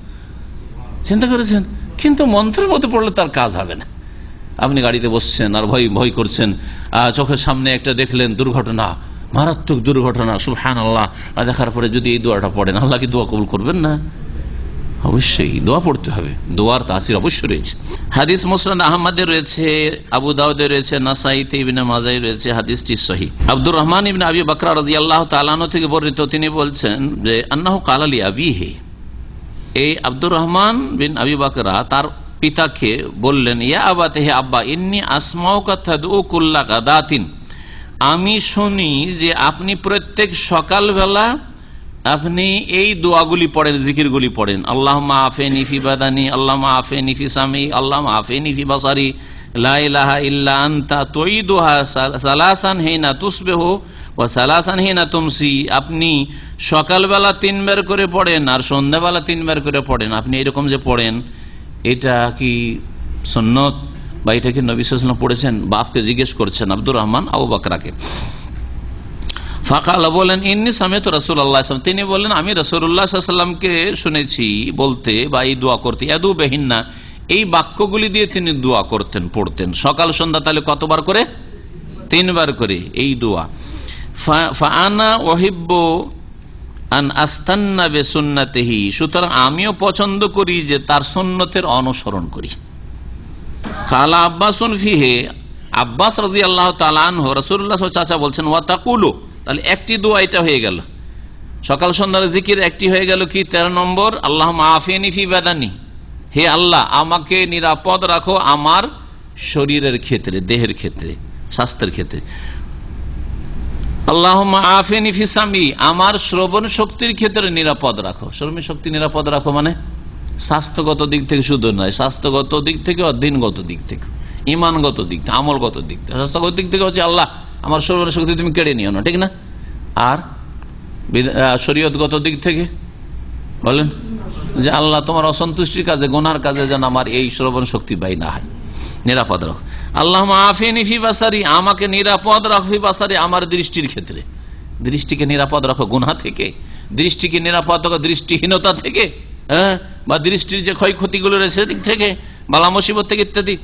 Speaker 4: চিন্তা করেছেন? কিন্তু মন্ত্রের মধ্যে পড়লে তার কাজ হবে না। আপনি গাড়িতে বসছেন আর ভয় করছেন, চোখের সামনে একটা দেখলেন দুর্ঘটনা, মারাত্মক দুর্ঘটনা, সুবহানাল্লাহ, দেখার পরে যদি এই দোয়াটা পড়েন, আল্লাহ কি দোয়া কবুল করবেন না? অবশ্যই দোয়া পড়তে হবে, দোয়ার তাসির অবশ্যই রয়েছে। হাদিস মুসনাদ আহমদে রয়েছে, আবু দাউদে রয়েছে, নাসাইতে, ইবনে মাজায় রয়েছে, হাদিসটি সহিহ। আব্দুর রহমান ইবনে আবি বকর রাদিয়াল্লাহু তাআলা আনহু থেকে বর্ণিত, তিনি বলছেন যে আন্নাহু ক্বালা লি আবিহি, এই আব্দুর রহমান বিন আবি বকরা তার পিতাকে বললেন, ইয়া আবাতে, হে আব্বা, ইন্নী আসমাউকা তাদউ কুল্লা গাদাতিন, আমি শুনি যে আপনি প্রত্যেক সকালবেলা আপনি এই দোয়াগুলি পড়েন, জিকিরগুলি পড়েন, আল্লাহুম্মা আফিনি ফি বাদানি, আল্লাহুম্মা আফিনি ফি সামি, আল্লাহুম্মা আফিনি ফি বাসারি, লা ইলাহা ইল্লা আনতা তুইদুহা সালাসান হিনা তুসবিহু ওয়া সালাসান হিনা তুমসি। আপনি সকালবেলা 3 বার করে পড়েন আর সন্ধ্যাবেলা 3 বার করে পড়েন। আপনি এরকম যে পড়েন, এটা কি সুন্নত বা এটা কি নবী সাল্লাল্লাহু আলাইহি ওয়াসাল্লাম পড়েছেন? বাপকে জিজ্ঞেস করছেন আব্দুর রহমান আবু বকরাকে। ফাকালা, বলেন, ইন্নী সামিতু রাসূলুল্লাহ, তিনি বললেন আমি রাসূলুল্লাহ সাল্লাল্লাহু আলাইহি ওয়াসাল্লামকে শুনেছি বলতে বা এই দোয়া করতে, ইয়াদু বিহিন্না, এই বাক্যগুলি দিয়ে তিনি দোয়া করতেন, পড়তেন সকাল সন্ধ্যা। তাহলে কতবার করে? 3 বার করে এই দোয়া। ফাআনা উহিব্বু আন আস্তান্না বিসুন্নাতিহি, সুতরাং আমিও পছন্দ করি যে তার সুন্নতের অনুসরণ করি। কালা আব্বাসুন ফিহে, আব্বাস রাদিয়াল্লাহু তাআলা আনহু, রাসূলুল্লাহ চাচা বলছেন, ওয়া তাকুলু, তাহলে একটি দোয়া এটা হয়ে গেল, সকাল সন্ধ্যার জিকির একটি হয়ে গেল কি 13 নম্বর, আল্লাহুম্মা আফিনি ফি বাদানি, হে আল্লাহ আমাকে নিরাপদ রাখো আমার শরীরের ক্ষেত্রে, দেহের ক্ষেত্রে, স্বাস্থ্যের ক্ষেত্রে। আল্লাহুম্মা আফিনি ফি সামি, আমার শ্রবণ শক্তির ক্ষেত্রে নিরাপদ রাখো। শ্রবণ শক্তি নিরাপদ রাখো মানে স্বাস্থ্যগত দিক থেকে শুধু নয়, স্বাস্থ্যগত দিক থেকে, দিনগত দিক থেকে, ইমানগত দিক থেকে, আমলগত দিক থেকে। স্বাস্থ্যগত দিক থেকে হচ্ছে আল্লাহ আমার শ্রবণ শক্তি তুমি কেড়ে নিও না, ঠিক না? আর শরীয়তগত দিক থেকে বলেন যে আল্লাহ তোমার অসন্তুষ্টির কাজে, গুনার কাজে যেন আমার এই শ্রবণ শক্তি ব্যয় না হয়, নিরাপদ রাখো। আল্লাহুম্মা আফিনি ফি বাসারি, আমাকে নিরাপদ রাখো, ফি বাসারি, আমার দৃষ্টির ক্ষেত্রে, দৃষ্টিকে নিরাপদ রাখো গুনাহ থেকে, দৃষ্টিকে নিরাপদ রাখো দৃষ্টিহীনতা থেকে, বা দৃষ্টির যে ক্ষয়ক্ষতিগুলো রয়েছে সেদিক থেকে, বালা মুসিবত থেকে ইত্যাদি।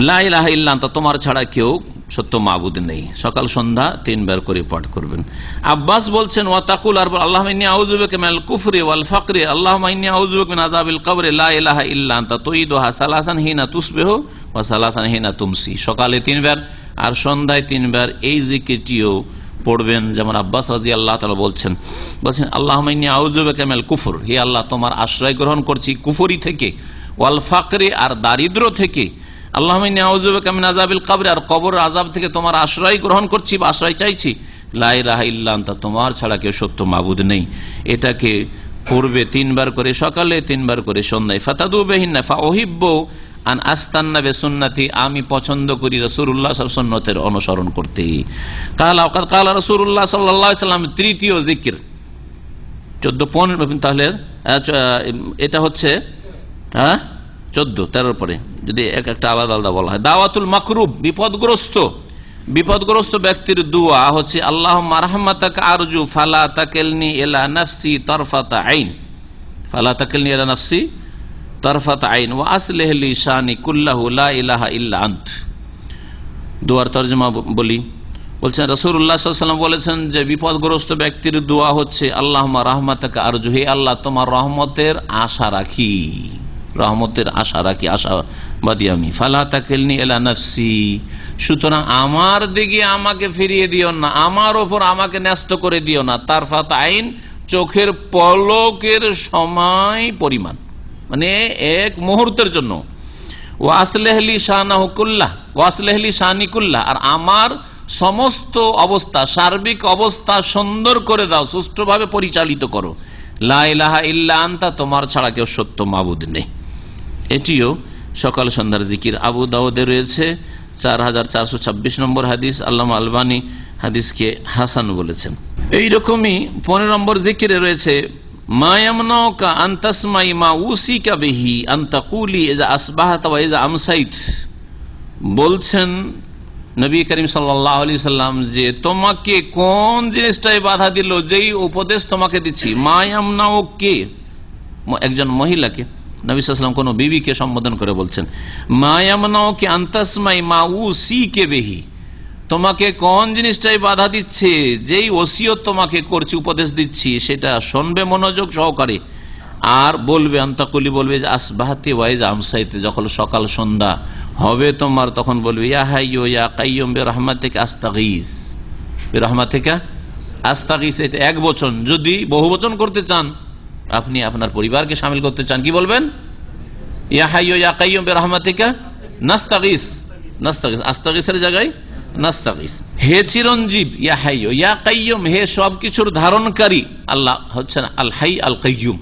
Speaker 4: লা ইলাহা ইল্লা আনতা, তোমার ছাড়া কেউ সত্য মাবুদ নেই। সকাল সন্ধ্যা 3 বার করে পাঠ করবেন। আব্বাস বলছেন, ওয়া তাকুল, আর আল্লাহুম্মা ইন্নী আউযু বিকা মিনাল কুফরি ওয়াল ফাকরি, আল্লাহুম্মা ইন্নী আউযু বিকা মিন আযাবিল কবরি, লা ইলাহা ইল্লা আনতা তুইদুহা সালাসান হিনা তুসবিহু ওয়া সালাসান হিনা তুমসি। সকালে 3 বার আর সন্ধ্যায় 3 বার এই জিকিরটিও পড়বেন। যেমন আব্বাস রাদিয়াল্লাহু তাআলা বলছেন, আল্লাহুম্মা ইন্নী আউযু বিকা মিনাল কুফর, হে আল্লাহ তোমার আশ্রয় গ্রহণ করছি কুফরি থেকে, ওয়াল ফাকরি, আর দারিদ্র থেকে, আল্লাহুম্মা ইন্নী আউযু বিকা মিন আযাবিল কবর, আর কবরের আযাব থেকে তোমার আশ্রয় গ্রহণ করছি বা আশ্রয় চাইছি, লা ইলাহা ইল্লা আনতা, তোমার ছাড়া কেউ সত্য মাবুদ নেই। এটাকে পড়বে 3 বার করে সকালে, 3 বার করে সন্ধ্যায়। ফাতাদু বিহিন্না ফাউহিব্বু আন আস্তান্না বিসুন্নতি, আমি পছন্দ করি রাসূলুল্লাহ সাল্লাল্লাহু আলাইহি ওয়াসাল্লাম সুন্নতের অনুসরণ করতে। কালা রাসূলুল্লাহ সাল্লাল্লাহু আলাইহি ওয়াসাল্লাম, তৃতীয় জিকির 14-15, তাহলে এটা হচ্ছে 14-13 পরে যদি একটা আলাদা আলাদা বলা হয়। দাওয়াতুল মাকরুব, বিপদগ্রস্ত ব্যক্তির দোয়া হচ্ছে, আল্লাহুম্মা রাহমাতাকা আরজু ফালা তাকিলনি ইলা নাফসি তারফাতা আইন, ফালা তাকিলনি ইলা নাফসি তারফাতা আইন ওয়া আসলিহ লি শানি কুল্লাহু লা ইলাহা ইল্লা আনত। দোয়ার তরজমা বলি, বলছেন রাসূলুল্লাহ সাল্লাল্লাহু আলাইহি ওয়াসাল্লাম বলেছেন যে বিপদগ্রস্ত ব্যক্তির দোয়া হচ্ছে, আল্লাহুম্মা রাহমাতাকা আরজু, হে আল্লাহ তোমার রহমতের আশা রাখি, রহমতের আশা রাখি, আশাবাদী আমি। ফালা তাকিলনি ইলা নাফসি, সুতরাং আমার দিকে আমাকে ফিরিয়ে দিও না, আমার ওপর আমাকে ন্যস্ত করে দিও না। তারফাত আইন, চোখের পলকের সময় পরিমাণ, মানে এক মুহূর্তের জন্য। ওয়াসলিহ লি শানাহু কুল্লাহ, ওয়াসলিহ লি শানি কুল্লাহ, আর আমার সমস্ত অবস্থা, সার্বিক অবস্থা সুন্দর করে দাও, সুষ্ঠুভাবে পরিচালিত করো। লা ইলাহা ইল্লা আনতা, তোমার ছাড়া কেউ সত্য মাবুদ নেই। এটিও সকাল সন্ধ্যার জিকির। আবু দাউদে রয়েছে 4426 নম্বর হাদিস, আল্লামা আলবানী হাদিসকে হাসান বলেছেন। এইরকমই 15 নম্বর জিকিরে রয়েছে মা ইয়ামনাউকা আন তাসমাই মা উসিকা বিহি আন তাকুলি ইযা আসবাহতা ওয়া ইযা আমসাইত। বলছেন নবী করিম সাল্লাল্লাহু আলাইহি সাল্লাম যে তোমাকে কোন জিনিসটাই বাধা দিল, যেই উপদেশ তোমাকে দিচ্ছি। মা ইয়ামনাউকে, একজন মহিলাকে নবী সাল্লাল্লাহু আলাইহি সাল্লাম কোন বিবিকে সম্বোধন করে বলছেন, মা ইয়ামনাউকে আন তাসমাই মা উসিকা বিহি, তোমাকে কোন জিনিসটাই বাধা দিচ্ছে, যেই ওসিয়ত তোমাকে করছি, উপদেশ দিচ্ছি, সেটা শুনবে মনোযোগ সহকারে। আর বলবে আন্তাকুলি, বলবে যে আসবাহাতে ওয়াইজ আমসাইতে, যখন সকাল সন্ধ্যা হবে তোমার, তখন বলবে ইয়া হাইয়্যু ইয়া কাইয়্যুম বিরহমাতিকা আস্তাগীস, বিরহমাতিকা আস্তাগীস। এটা এক বচন। যদি বহু বচন করতে চান, আপনি আপনার পরিবারকে শামিল করতে চান, কি বলবেন? ইয়া হাইয়্যু ইয়া কাইয়্যুম বিরহমাতিকা নাস্তাগীস, নাস্তাগীস, আস্তাগীসের জায়গায় নাস্তাগীস। হে চিরঞ্জীব, ইয়া হাইয়্যু ইয়া কাইয়্যুম, হে সবকিছুর ধারণকারী আল্লাহ হচ্ছেন আল হাই আল কাইয়্যুম।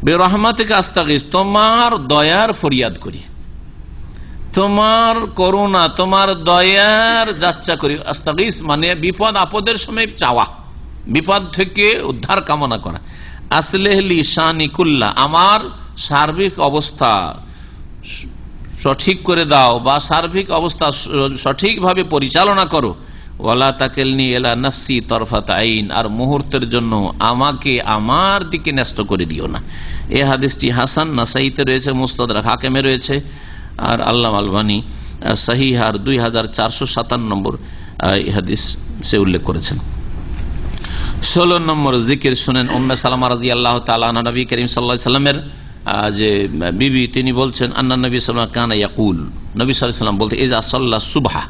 Speaker 4: বিরহমাতিকা আস্তাগীস, তোমার দয়ার ফরিয়াদ করি, তোমার করুণা, তোমার দয়ার যাচ্ছা করি। আস্তাগীস মানে বিপদ আপদের সময় চাওয়া, বিপদ থেকে উদ্ধার কামনা করা। আসলেহ লি শানি কুল্লা, আমার সার্বিক অবস্থা সঠিক করে দাও, বা সার্বিক অবস্থা সঠিকভাবে পরিচালনা করো। ওয়ালা তাকিলনি ইলা নাফসি তরফাত আইন, আর মুহূর্তের জন্য আমাকে আমার দিকে ন্যস্ত করে দিও না। এই হাদিসটি হাসান, নাসাইতে রয়েছে, মুস্তাদরাক হাকিমে রয়েছে, আর আল্লামা আলবানী সহিহ 2457 নম্বর হাদিস সে উল্লেখ করেছেন। 16 নম্বর জিকির শুনেন উম্মে সালামা রাদিয়াল্লাহু তাআলা আনহা, নবী করিম সাল্লাল্লাহু আলাইহি সাল্লামের যে বিবি, তিনি বলছেন আন্না নবী সাল্লাল্লাহু আলাইহি ওয়াসাল্লাম কানা ইয়াকুল, নবী সাল্লাল্লাহু আলাইহি ওয়াসাল্লাম বলতে ইজা সাল্লা সুবহা,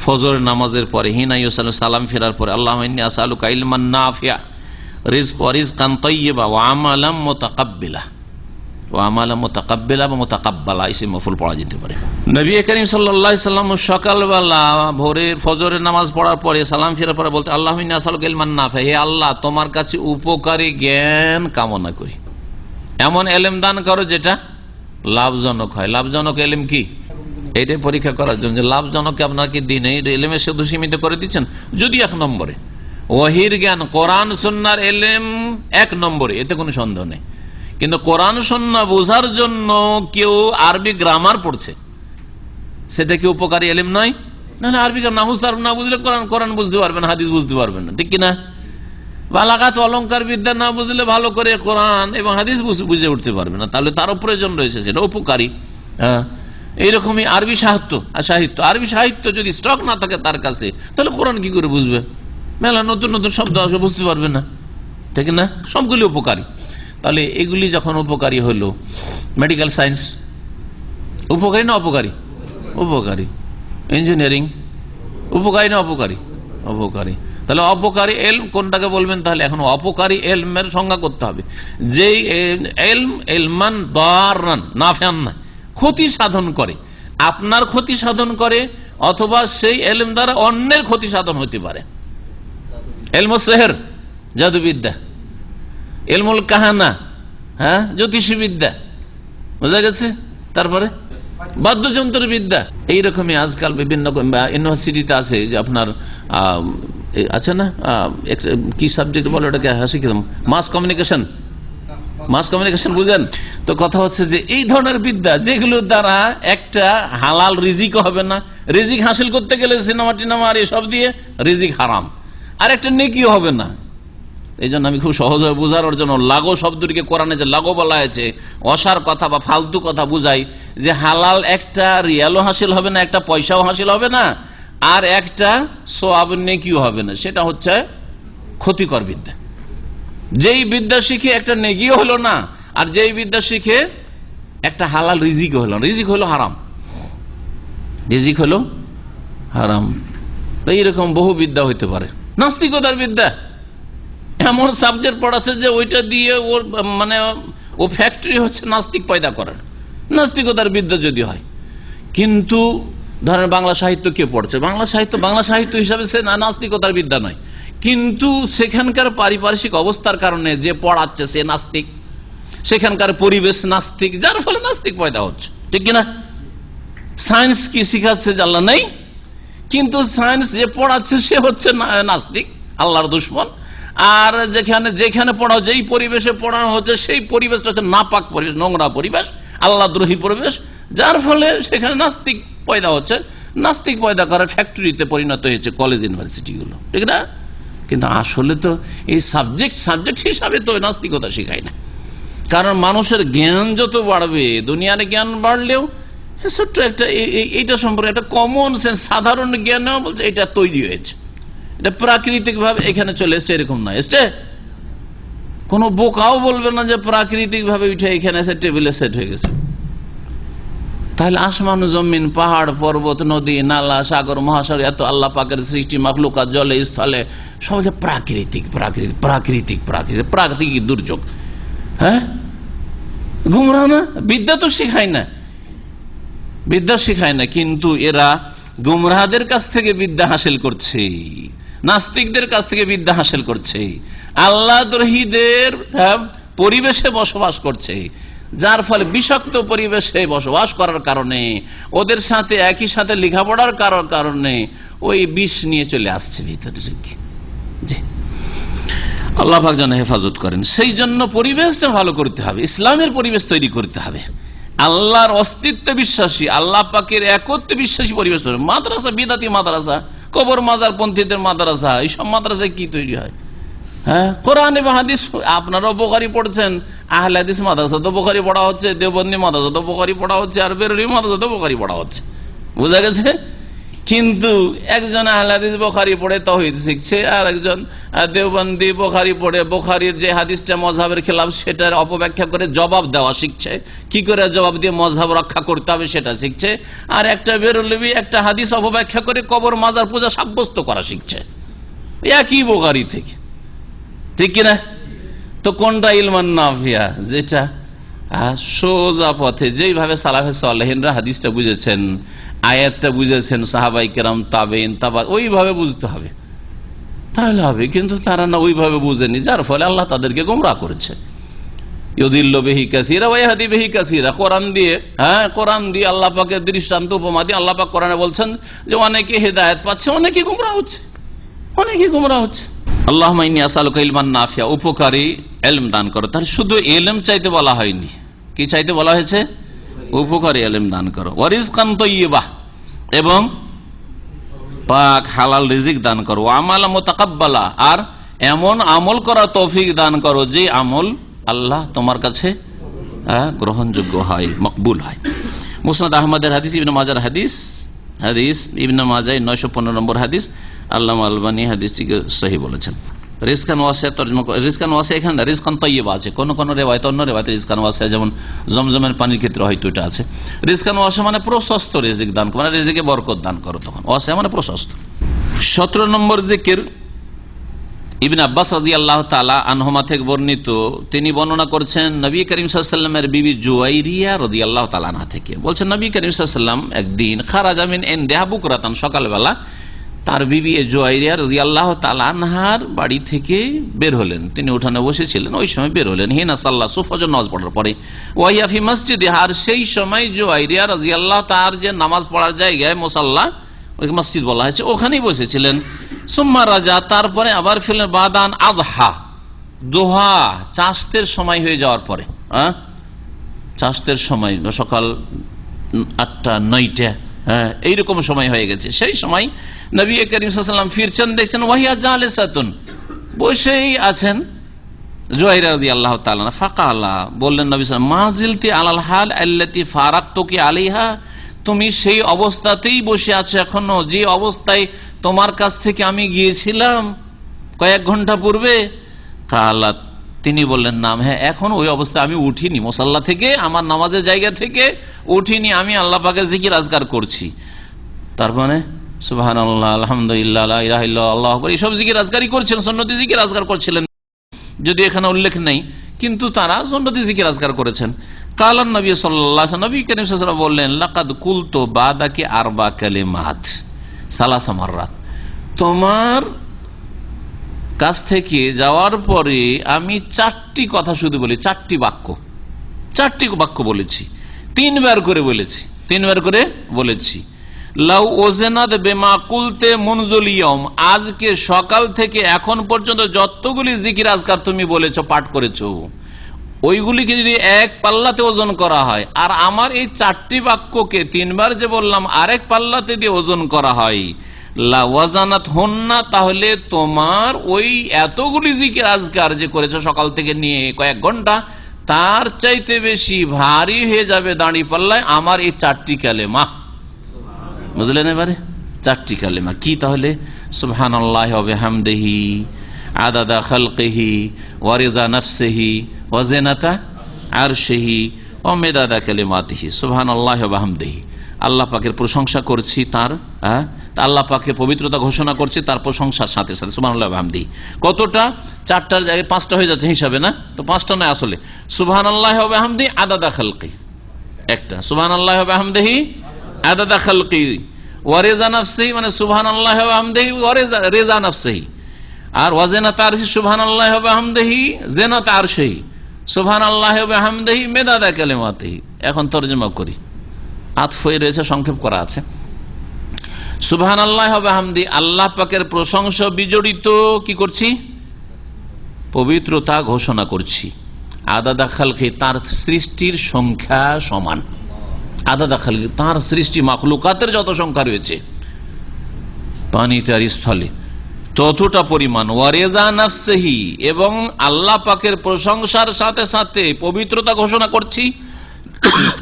Speaker 4: ফজরের নামাজের পরে, হিনা ইউসাল্লু, সালাম ফেরার পরে, আল্লাহুম্মা ইন্নী আসআলুকা ইলমান নাফিআ রিজকান তাইয়্যিবা ওয়া আমালাম মুতাকাব্বিলা, ওয়া আমালাম মুতাকাব্বিলা বা মুতাকাব্বালা ইসম মফউল পড়া যেতে পারে। নবী করিম সাল্লাল্লাহু আলাইহি ওয়াসাল্লাম সকালবেলা ভোরের ফজরের নামাজ পড়ার পরে, সালাম ফেরার পরে বলতে আল্লাহুম্মা ইন্নী আসআলুকা ইলমান নাফিআ, হে আল্লাহ তোমার কাছে উপকারী জ্ঞান কামনা করি, এমন এলেম দান করো যেটা লাভজনক হয়। লাভজনক এলেম কি, এইটাই পরীক্ষা করার জন্য যে লাভজনক আপনার কি দিন এই এলেমে শুধু সীমিত করে দিচ্ছেন। যদি 1 নম্বরে ওয়াহির জ্ঞান, কোরআন সুন্নাহর এলেম 1 নম্বরে, এতে কোনো সন্দেহ নেই। কিন্তু কোরআন সুন্নাহ বোঝার জন্য কেউ আরবি গ্রামার পড়ছে, সেটা কি উপকারী এলেম নয়? না, আরবি নাহু সারফ না বুঝলে কোরআন বুঝতে পারবেন, হাদিস বুঝতে পারবেন না, ঠিক কিনা? বালাগাত অলংকার বিদ্যা না বুঝলে ভালো করে কোরআন এবং হাদিস বুঝে উঠতে পারবে না, তাহলে তারও প্রয়োজন রয়েছে, সেটা উপকারী। এইরকমই আরবি সাহিত্য, আরবি সাহিত্য যদি স্টক না থাকে তার কাছে, তাহলে কোরআন কি করে বুঝবে? মেলা নতুন নতুন শব্দ আসবে, বুঝতে পারবে না, ঠিক না? সবগুলি উপকারী। তাহলে এগুলি যখন উপকারী হলো, মেডিকেল সায়েন্স উপকারী না অপকারী? উপকারী। ইঞ্জিনিয়ারিং উপকারী না অপকারী? অপকারী। তাহলে অপকারী এলম কোনটাকে বলবেন? তাহলে এখন অপকারী এলমের সংজ্ঞা করতে হবে। যেই এলম এলমান দারান নাফিআন না, ক্ষতি সাধন করে, আপনার ক্ষতি সাধন করে, অথবা সেই এলম দ্বারা অন্যের ক্ষতি সাধন হতে পারে। এলমুস সেহর জাদুবিদ্যা, এলমুল কাহানা জ্যোতিষী বিদ্যা, বোঝা গেছে? তারপরে বাদ্যযন্ত্র বিদ্যা, এইরকমই আজকাল বিভিন্ন ইউনিভার্সিটিতে আছে যে আপনার আছে না, কি সাবজেক্ট বলো ওটাকে, শিখলাম মাস কমিউনিকেশন, মাস কমিউনিকেশন বুঝেন তো? কথা হচ্ছে যে এই ধরনের বিদ্যা যেগুলোর দ্বারা একটা হালাল রিজিক হবে না, রিজিক হাসিল করতে গেলে সিনেমা টিনেমা আর এসব দিয়ে রিজিক হারাম, আর একটা নেকিও হবে না। এই জন্য আমি খুব সহজভাবে বোঝানোর জন্য লাগো শব্দটিকে কোরআনে যে লাগো বলা হয়েছে, অসার কথা বা ফালতু কথা বুঝাই, যে হালাল একটা রিয়ালও হাসিল হবে না, একটা পয়সাও হাসিল হবে না, আর একটা সওয়াব নেকিও হবে না, সেটা হচ্ছে ক্ষতিকর বিদ্যা। যেই বিদ্যা শিখে একটা নেকিও হলো না, আর যেই বিদ্যা শিখে একটা হালাল রিজিক হলো, রিজিক হলো হারাম, রিজিক হলো হারাম। এইরকম বহু বিদ্যা হইতে পারে। নাস্তিকতার বিদ্যা, এমন সাবজেক্ট পড়াচ্ছে যে ওইটা দিয়ে ওর মানে ও ফ্যাক্টরি হচ্ছে নাস্তিক পয়দা করার, নাস্তিকতার বিদ্যা যদি হয়। কিন্তু ধরেন বাংলা সাহিত্য কে পড়ছে? বাংলা সাহিত্য হিসাবে সে নাস্তিকতার বিদ্যা নয়, কিন্তু সেখানকার পারিপার্শ্বিক অবস্থার কারণে যে পড়াচ্ছে সে নাস্তিক, সেখানকার পরিবেশ নাস্তিক, যার ফলে নাস্তিক পয়দা হচ্ছে, ঠিক কিনা? সায়েন্স কি শিখাচ্ছে যে আল্লাহ নেই, কিন্তু সায়েন্স যে পড়াচ্ছে সে হচ্ছে নাস্তিক, আল্লাহর দুশ্মন। আর যেখানে যেখানে পড়া, যেই পরিবেশে পড়ানো হচ্ছে সেই পরিবেশটা হচ্ছে নাপাক পরিবেশ, নোংরা পরিবেশ, আল্লাহদ্রোহী পরিবেশ, যার ফলে সেখানে নাস্তিক পয়দা হচ্ছে। নাস্তিক পয়দা করার ফ্যাক্টরিতে পরিণত হয়েছে কলেজ ইউনিভার্সিটিগুলো, ঠিক না? কিন্তু আসলে তো এই সাবজেক্ট হিসাবে তো নাস্তিকতা শেখায় না। কারণ মানুষের জ্ঞান যত বাড়বে, দুনিয়ার জ্ঞান বাড়লেও ছোট্ট একটা এইটা সম্পর্কে একটা কমন সেন্স, সাধারণ জ্ঞানেও বলছে এটা তৈরি হয়েছে, এটা প্রাকৃতিক ভাবে এখানে চলে এসছে, এরকম নয়। এসছে কোনো বোকাও বলবে না যে প্রাকৃতিক ভাবে উঠে এখানে এসে টেবিলে সেট হয়ে গেছে। তাহলে আসমান জমিন, পাহাড় পর্বত, নদী নালা, সাগর মহাসাগর, এত আল্লাহ পাকের সৃষ্টি, মাখলুকাত, জলে স্থলে, সব প্রাকৃতিক প্রাকৃতিক প্রাকৃতিক প্রাকৃতিক প্রাকৃতিক দুর্যোগ। হ্যাঁ, গুমরা না? বিদ্যা তো শেখায় না, বিদ্যা শেখায় না, কিন্তু এরা গুমরাহদের কাছ থেকে বিদ্যা হাসিল করছে, নাস্তিকদের কাছ থেকে বিদ্যা হাসিল করছে, আল্লাহদ্রোহীদের পরিবেশে বসবাস করছে, যার ফলে বিষাক্ত পরিবেশে বসবাস করার কারণে, ওদের সাথে একই সাথে লেখাপড়ার কারণে ওই বিষ নিয়ে চলে আসছে ভিতরে। জি, আল্লাহ পাক যেন হেফাজত করেন। সেই জন্য পরিবেশটা ভালো করতে হবে, ইসলামের পরিবেশ তৈরি করতে হবে, আল্লাহর অস্তিত্ব বিশ্বাসী, আল্লাহ পাকের একত্ব বিশ্বাসী পরিবেশ তৈরি। মাদ্রাসা, বিদাতি মাদ্রাসা, কবর মাজার পন্থীদের মাদ্রাসা, এইসব মাদ্রাসায় কি তৈরি হয়? হ্যাঁ, কোরআন এবং হাদিস, আপনারাও বুখারী পড়ছেন, আহলে হাদিস মাদ্রাসা তো বুখারী পড়া হচ্ছে, দেওবন্দি মাদ্রাসা তো বুখারী পড়া হচ্ছে, আর বেরোলি মাদ্রাসা তো বুখারী পড়া হচ্ছে, বোঝা গেছে? কিন্তু একজন আহলে হাদিস বুখারী পড়ে তাওহীদ শিখছে, আর একজন দেওবন্দি বুখারী পড়ে বুখারীর যে হাদিসটা মযহাবের খেলাফ সেটার অপব্যাখ্যা করে জবাব দেওয়া শিখছে, কি করে জবাব দিয়ে মযহাব রক্ষা করতে হবে সেটা শিখছে, আর একটা বেরলভী একটা হাদিস অপব্যাখ্যা করে কবর মাজার পূজা সাব্যস্ত করা শিখছে, একই বুখারী থেকে, ঠিক কিনা? তো কোনটা ইলমান নাফিয়া? যেটা সোজা পথে, যেইভাবে সালাফে সালেহিনরা হাদিসটা বুঝেছেন, আয়াতটা বুঝেছেন, সাহাবাই কেরাম, তাবেইন, ওইভাবে বুঝতে হবে, তাহলে হবে। কিন্তু তারা না ওইভাবে বুঝেনি, যার ফলে আল্লাহ তাদেরকে গোমরাহ করেছে। ইউদিল্লু বিহি কাসীরা ওয়া ইয়াহদি বিহি কাসীরা। কোরআন দিয়ে, কোরআন দিয়ে আল্লাহ পাকের দৃষ্টান্ত উপমা দিয়ে আল্লাহ পাক কোরআনে বলছেন যে অনেকে হেদায়েত পাচ্ছে, অনেকে গোমরাহ হচ্ছে, অনেকে গোমরাহ হচ্ছে। আল্লাহুম্মা ইন্নী আসআলুকা ইলমান নাফিয়া, উপকারী ইলম দান করো। তার শুধু ইলম চাইতে বলা হয়নি, কি চাইতে বলা হয়েছে? উপকারী ইলম দান করো। ওয়া রিজকান তাইয়্যিবা, এবং পাক হালাল রিজিক দান করো। ওয়া আমালান মুতাকাব্বালা, আর এমন আমল করা তৌফিক দান করো যে আমল আল্লাহ তোমার কাছে গ্রহণযোগ্য হয়, মকবুল হয়। মুসনাদ আহমদের হাদিস, ইবনে মাজার হাদিস, ইবনে মাজাহ 915 নম্বর হাদিস, আল্লামা আলবানী হাদিসটিকে সহিহ বলেছেন। রিজকান ওয়াসিয়া তরজমা, রিজকান ওয়াসিয়া এখানে না, রিজকান তাইয়্যিবা আছে। কোন কোন রিওয়ায়াত, অন্য রিওয়ায়াতে রিজকান ওয়াসিয়া, যেমন জমজমের পানির ক্ষেত্রে হয়তো এটা আছে। রিজকান ওয়াসিয়া মানে প্রশস্ত রিজিক দান করো, মানে রিজিকে বরকত দান করো, তখন ওয়াসিয়া মানে প্রশস্ত। 17 নম্বর জিকির ইবনে আব্বাস রাদিয়াল্লাহু তাআলা আনহুমা থেকে বর্ণিত, তিনি বর্ণনা করছেন নবী করিম সাল্লাল্লাহু আলাইহি ওয়াসাল্লামের বিবি জুয়াইরিয়া রাদিয়াল্লাহু তাআলা আনহা থেকে। বলছেন নবী করিম সাল্লাল্লাহু আলাইহি ওয়াসাল্লাম একদিন খারাজা মিন ইনদিহা বুকরাতান, সকালবেলা তার বিবি জুয়াইরিয়া রাদিয়াল্লাহু তাআলা আনহার বাড়ি থেকে বের হলেন। তিনি উঠানে বসেছিলেন, ওই সময় বের হলেন। হিনা সাল্লাল্লাহু ফজর নামাজ পড়ার পরে, ওয়াইয়া ফি মসজিদে, আর সেই সময় জুয়াইরিয়া রাদিয়াল্লাহু তাআলার যে নামাজ পড়ার জায়গায় মুসাল্লা, ওই মসজিদ বলা হয়েছে, ওখানেই বসেছিলেন। সুম্মা রাজা, তারপরে আবার ফিরলেন। বাদান আযহা, দোহা চাষতের সময় হয়ে যাওয়ার পরে, চাষতের সময় সকাল 8টা 9টা, এইরকম সময় হয়ে গেছে। সেই সময় নবী করিম সাল্লাল্লাহু আলাইহি ওয়াসাল্লাম ফিরছেন, দেখছেন ওয়াহিয়া জালিসাতুন, বসেই আছেন জুয়াইরা রাদিয়াল্লাহু তাআলা। ফাকালা, বললেন নবী সাল্লাল্লাহু আলাইহি ওয়াসাল্লাম, মা জিলতি আলাল হাল আল্লাতী ফারাকতুকি আলাইহা, তুমি সেই অবস্থাতেই বসে আছো এখনো, যে অবস্থায় তোমার কাছ থেকে আমি গিয়েছিলাম কয়েক ঘন্টা পূর্বে। কালাত, তিনি বললেন নাম, হ্যাঁ, এখন ওই অবস্থায় আমি উঠিনি, মুসাল্লা থেকে, আমার নামাজের জায়গা থেকে উঠিনি, আমি আল্লাহ পাকের জিকির আজকার করছি। তার মানে সুবহানাল্লাহ, আলহামদুলিল্লাহ, লা ইলাহা ইল্লাল্লাহ, আল্লাহু আকবার, এইসব জিকির আজকারই করছিলেন, সুন্নতি জিকির আজকার করছিলেন, যদি এখানে উল্লেখ নেই, কিন্তু তারা সুন্নতি জিকির আজকার করেছেন। কালান নবী সাল্লাল্লাহু আলাইহি ওয়াসাল্লাম, নবী করিম সাল্লাল্লাহু আলাইহি ওয়াসাল্লাম বললেন, লাকাদ কুলতু বাদাকি আরবা কালিমাত সালাসা মাররাত, তোমার কাছ থেকে যাওয়ার পরে আমি 4টি কথা শুধু বলি, 4টি বাক্য বলেছি, 3বার করে বলেছি, লাউ ওজেনাদ বেমা কুলতে মুনজুল ইয়ম, আজকে সকাল থেকে এখন পর্যন্ত যতগুলি জিকির আজকার তুমি বলেছো, পাঠ করেছো, ওইগুলিকে যদি এক পাল্লাতে ওজন করা হয়, আর আমার এই 4টি বাক্যকে 3বার যে বললাম আরেক পাল্লাতে দিয়ে ওজন করা হয়, লা ওয়াজানাত হুন্না, তাহলে তোমার ওই এতগুলি জিকির আজকার যে করেছো সকাল থেকে নিয়ে কয়েক ঘন্টা, তার চাইতে বেশি ভারী হয়ে যাবে দাঁড়ি পাল্লায় আমার এই 4টি কালেমা। বুঝলেন? এবারে 4টি কালেমা কি তাহলে? সুবহানাল্লাহি ওয়া বিহামদিহি আদাদা খালকিহি ওয়া রিদা নাফসিহি ওয়া জিনাতা আরশিহি ওয়া মিদাদা কালিমাতিহি। সুবহানাল্লাহি ওয়া বিহামদিহি, আল্লাহ পাকের প্রশংসা করছি, তার আল্লাহ পাকের পবিত্রতা ঘোষণা করছি তার প্রশংসার সাথে সাথে। সুবহানাল্লাহি ওয়া বিহামদিহি কতটা? 4টার জায়গায় 5টা হয়ে যাচ্ছে হিসাবে, না তো 5টা নয় আসলে। সুবহানাল্লাহি ওয়া বিহামদিহি আদাদা খালকি একটা, সুবহানাল্লাহি ওয়া বিহামদিহি আদাদা খালকি ওয়া রিজা নাফসিহি, মানে সুবহানাল্লাহি ওয়া বিহামদিহি ওয়া রিজা নাফসিহি, আর ওয়া জিনাতা আরশিহি সুবহানাল্লাহি ওয়া বিহামদিহি জিনাতা আরশিহি সুবহানাল্লাহি ওয়া বিহামদিহি মিদাদা কালিমাতিহি। এখন তরজমা করি, আতফ হয়ে রয়েছে, সংক্ষেপ করা আছে। সুবহানাল্লাহি ওয়া বিহামদিহি, আল্লাহ পাকের প্রশংসা বিজড়িত কি করছি? পবিত্রতা ঘোষণা করছি। আদাদা খালকি, তার সৃষ্টির সংখ্যা সমান। আদাদা খালকি, তার সৃষ্টি মাখলুকাতের যত সংখ্যা রয়েছে পানিতে আর স্থলে ততটা পরিমাণ। ওয়ারেজা নাফসিহি, এবং আল্লাহ পাকের প্রশংসার সাথে সাথে পবিত্রতা ঘোষণা করছি,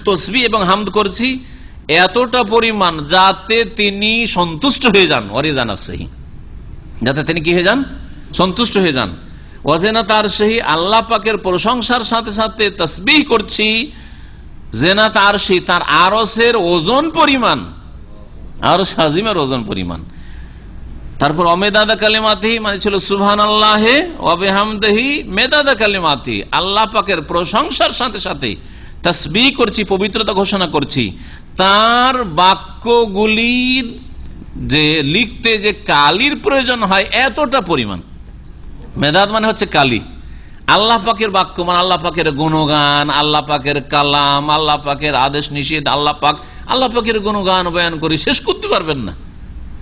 Speaker 4: তসবিহ এবং হামদ করছি এতটা পরিমাণ যাতে তিনি সন্তুষ্ট হয়ে যান। ওয়ারেজা নাফসিহি, যাতে তিনি কি হয়ে যান? সন্তুষ্ট হয়ে যান। ওয়াজিনাত আরশিহি, আল্লাহ পাকের প্রশংসার সাথে সাথে তসবিহ করছি জিনাত আরশি, তার আরশের ওজন পরিমাণ, আরশ আজিমের ওজন পরিমাণ। তারপর অমেদাদা কালিমাতিহি, মানে ছিল সুবহানাল্লাহি ওয়া বিহামদিহি মেদাদা কালিমাতিহি, আল্লাহ পাকের প্রশংসার সাথে সাথে তাসবিহ করছি, পবিত্রতা ঘোষণা করছি, তার বাক্যগুলির যে লিখতে যে কালির প্রয়োজন হয় এতটা পরিমাণ। মেদাদ মানে হচ্ছে কালি। আল্লাহ পাকের বাক্য মানে আল্লাহ পাকের গুণগান, আল্লাহ পাকের কালাম, আল্লাহ পাকের আদেশ নিষেধ, আল্লাহ পাকের গুণগান বয়ান করি শেষ করতে পারবেন না,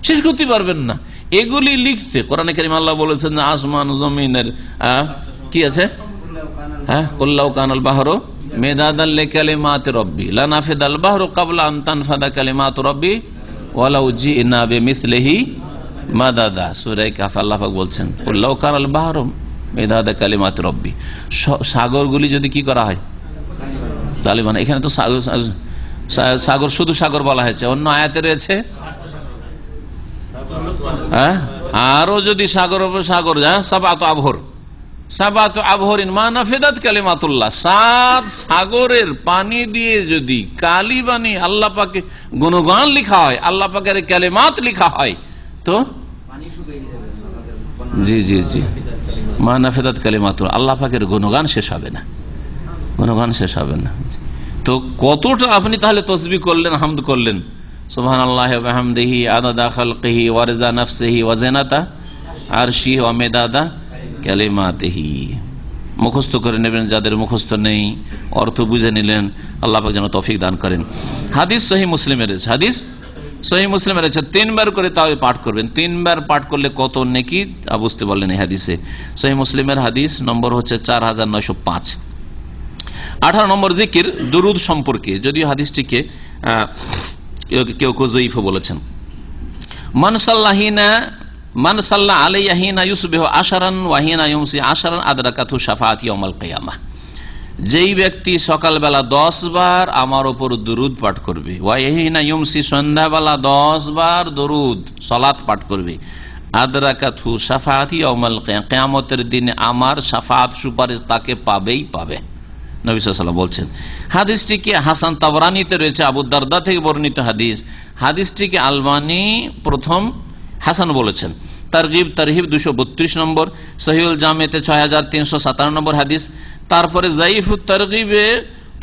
Speaker 4: শেষ করতে পারবেন না। এগুলি লিখতে কোরআনে কারীম আল্লাহ বলেছেন যে আসমান জমিনের কি আছে, কুল্লাউ কানাল বাহরু মিদাদাল লিকালিমাতি রাব্বি লানাফিদাল বাহরু ক্বাবলা আন তানফাদা কালিমাতু রাব্বি ওয়ালাউ জিনা বিমিসলিহি মাদাদা। সূরা কাহফ আল্লাহ পাক বলছেন কুল্লাউ কানাল বাহরু মিদাদা কালিমাতি রাব্বি, সাগরগুলি যদি কি করা হয় তাহলে, মানে এখানে তো সাগর শুধু সাগর বলা হয়েছে, অন্য আয়াতে রয়েছে আরো যদি সাগর সাগর সাবাত আবহর, সাবাত আবহরিন মা নাফিদাত কালিমাতুল্লাহ, 7 সাগরের পানি দিয়ে যদি কালি বানি আল্লাহ পাকে গুণগান লিখা হয়, আল্লাহ পাকের কালিমাত লিখা হয়, তো জি জি জি মা নাফিদাত কালিমাতুল্লাহ, আল্লাহ পাকের গুণগান শেষ হবে না, গুণগান শেষ হবে না। তো কতটা আপনি তাহলে তসবিহ করলেন, হামদ করলেন। সুবহানাল্লাহি ওয়া বিহামদিহি আদাদা খালকিহি ওয়া রিজা নাফসিহি ওয়া জিনাতা আরশিহি ওয়া মিদাদা কালিমাতিহি। মুখস্থ করে নেবেন, যাদের মুখস্থ নেই অর্থ বুঝে নিলেন, আল্লাহ পাক যেন তৌফিক দান করেন। হাদিস সহিহ মুসলিমের, হাদিস সহিহ মুসলিমের আছে, 3 বার করে তাও পাঠ করবেন। 3 বার পাঠ করলে কত নেকি বুঝতে পারলেন এই হাদিসে। সহিহ মুসলিমের হাদিস নম্বর হচ্ছে 4905। 18 নম্বর জিকির দুরুদ সম্পর্কে, যদিও হাদিসটিকে কেউ কেউ যঈফ বলেছেন। মান সাল্লা আলাইহি হিনা ইউসবিহু আশরান ওয়া হিনা ইউমসি আশরান আদরাকাতহু শাফাআতি ইয়াউমাল কিয়ামাহ, যেই ব্যক্তি সকালবেলা 10 বার আমার উপর দুরুদ পাঠ করবে, ওয়া হিনা ইউমসি সন্ধ্যাবেলা 10 বার দুরুদ সালাত পাঠ করবে, আদরাকাতহু শাফাআতি ইয়াউমাল কিয়ামাহ, কিয়ামতের দিনে আমার শাফাআত সুপারিশ তাকে পাবেই পাবে। নবী সাল্লাল্লাহু আলাইহি ওয়াসাল্লাম বলছেন। হাদিসটিকে হাসান তাবরানীতে রয়েছে, আবু দারদা থেকে বর্ণিত হাদিস। হাদিসটিকে আলবানী প্রথম হাসান বলেছেন। তারগিব তারহিব 232 নম্বর, সহিহুল জামেতে 6357 নম্বর হাদিস। তারপরে যায়িফুত তারগিবে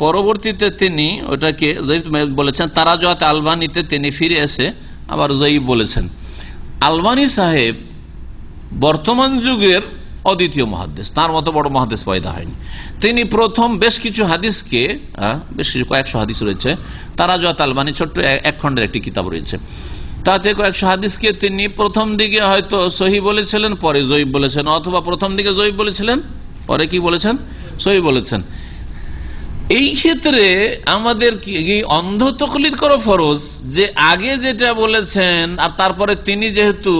Speaker 4: পরবর্তীতে তিনি ওটাকে যায়িফ বলেছেন, তারাজুআত আলবানীতে তিনি ফিরে এসে আবার যায়িফ বলেছেন। আলবানী সাহেব বর্তমান যুগের অদ্বিতীয় মুহাদ্দিস, তার মতো বড় মুহাদ্দিস পয়দা হয়নি। তিনি প্রথম বেশ কিছু হাদিসকে, বেশ কিছু কয়েকশো হাদিস রয়েছে, তারাজুত আলবানী ছোট্ট এক খণ্ডের একটি কিতাব রয়েছে, তাতে কয়েকশো হাদিসকে তিনি প্রথম দিকে হয়তো সহি বলেছিলেন, পরে জয়ীফ বলেছেন, অথবা প্রথম দিকে জয়ীফ বলেছিলেন, পরে কি বলেছেন, সহি বলেছেন। এই ক্ষেত্রে আমাদের কি অন্ধ তকলিদ করা ফরজ, যে আগে যেটা বলেছেন আর তারপরে তিনি যেহেতু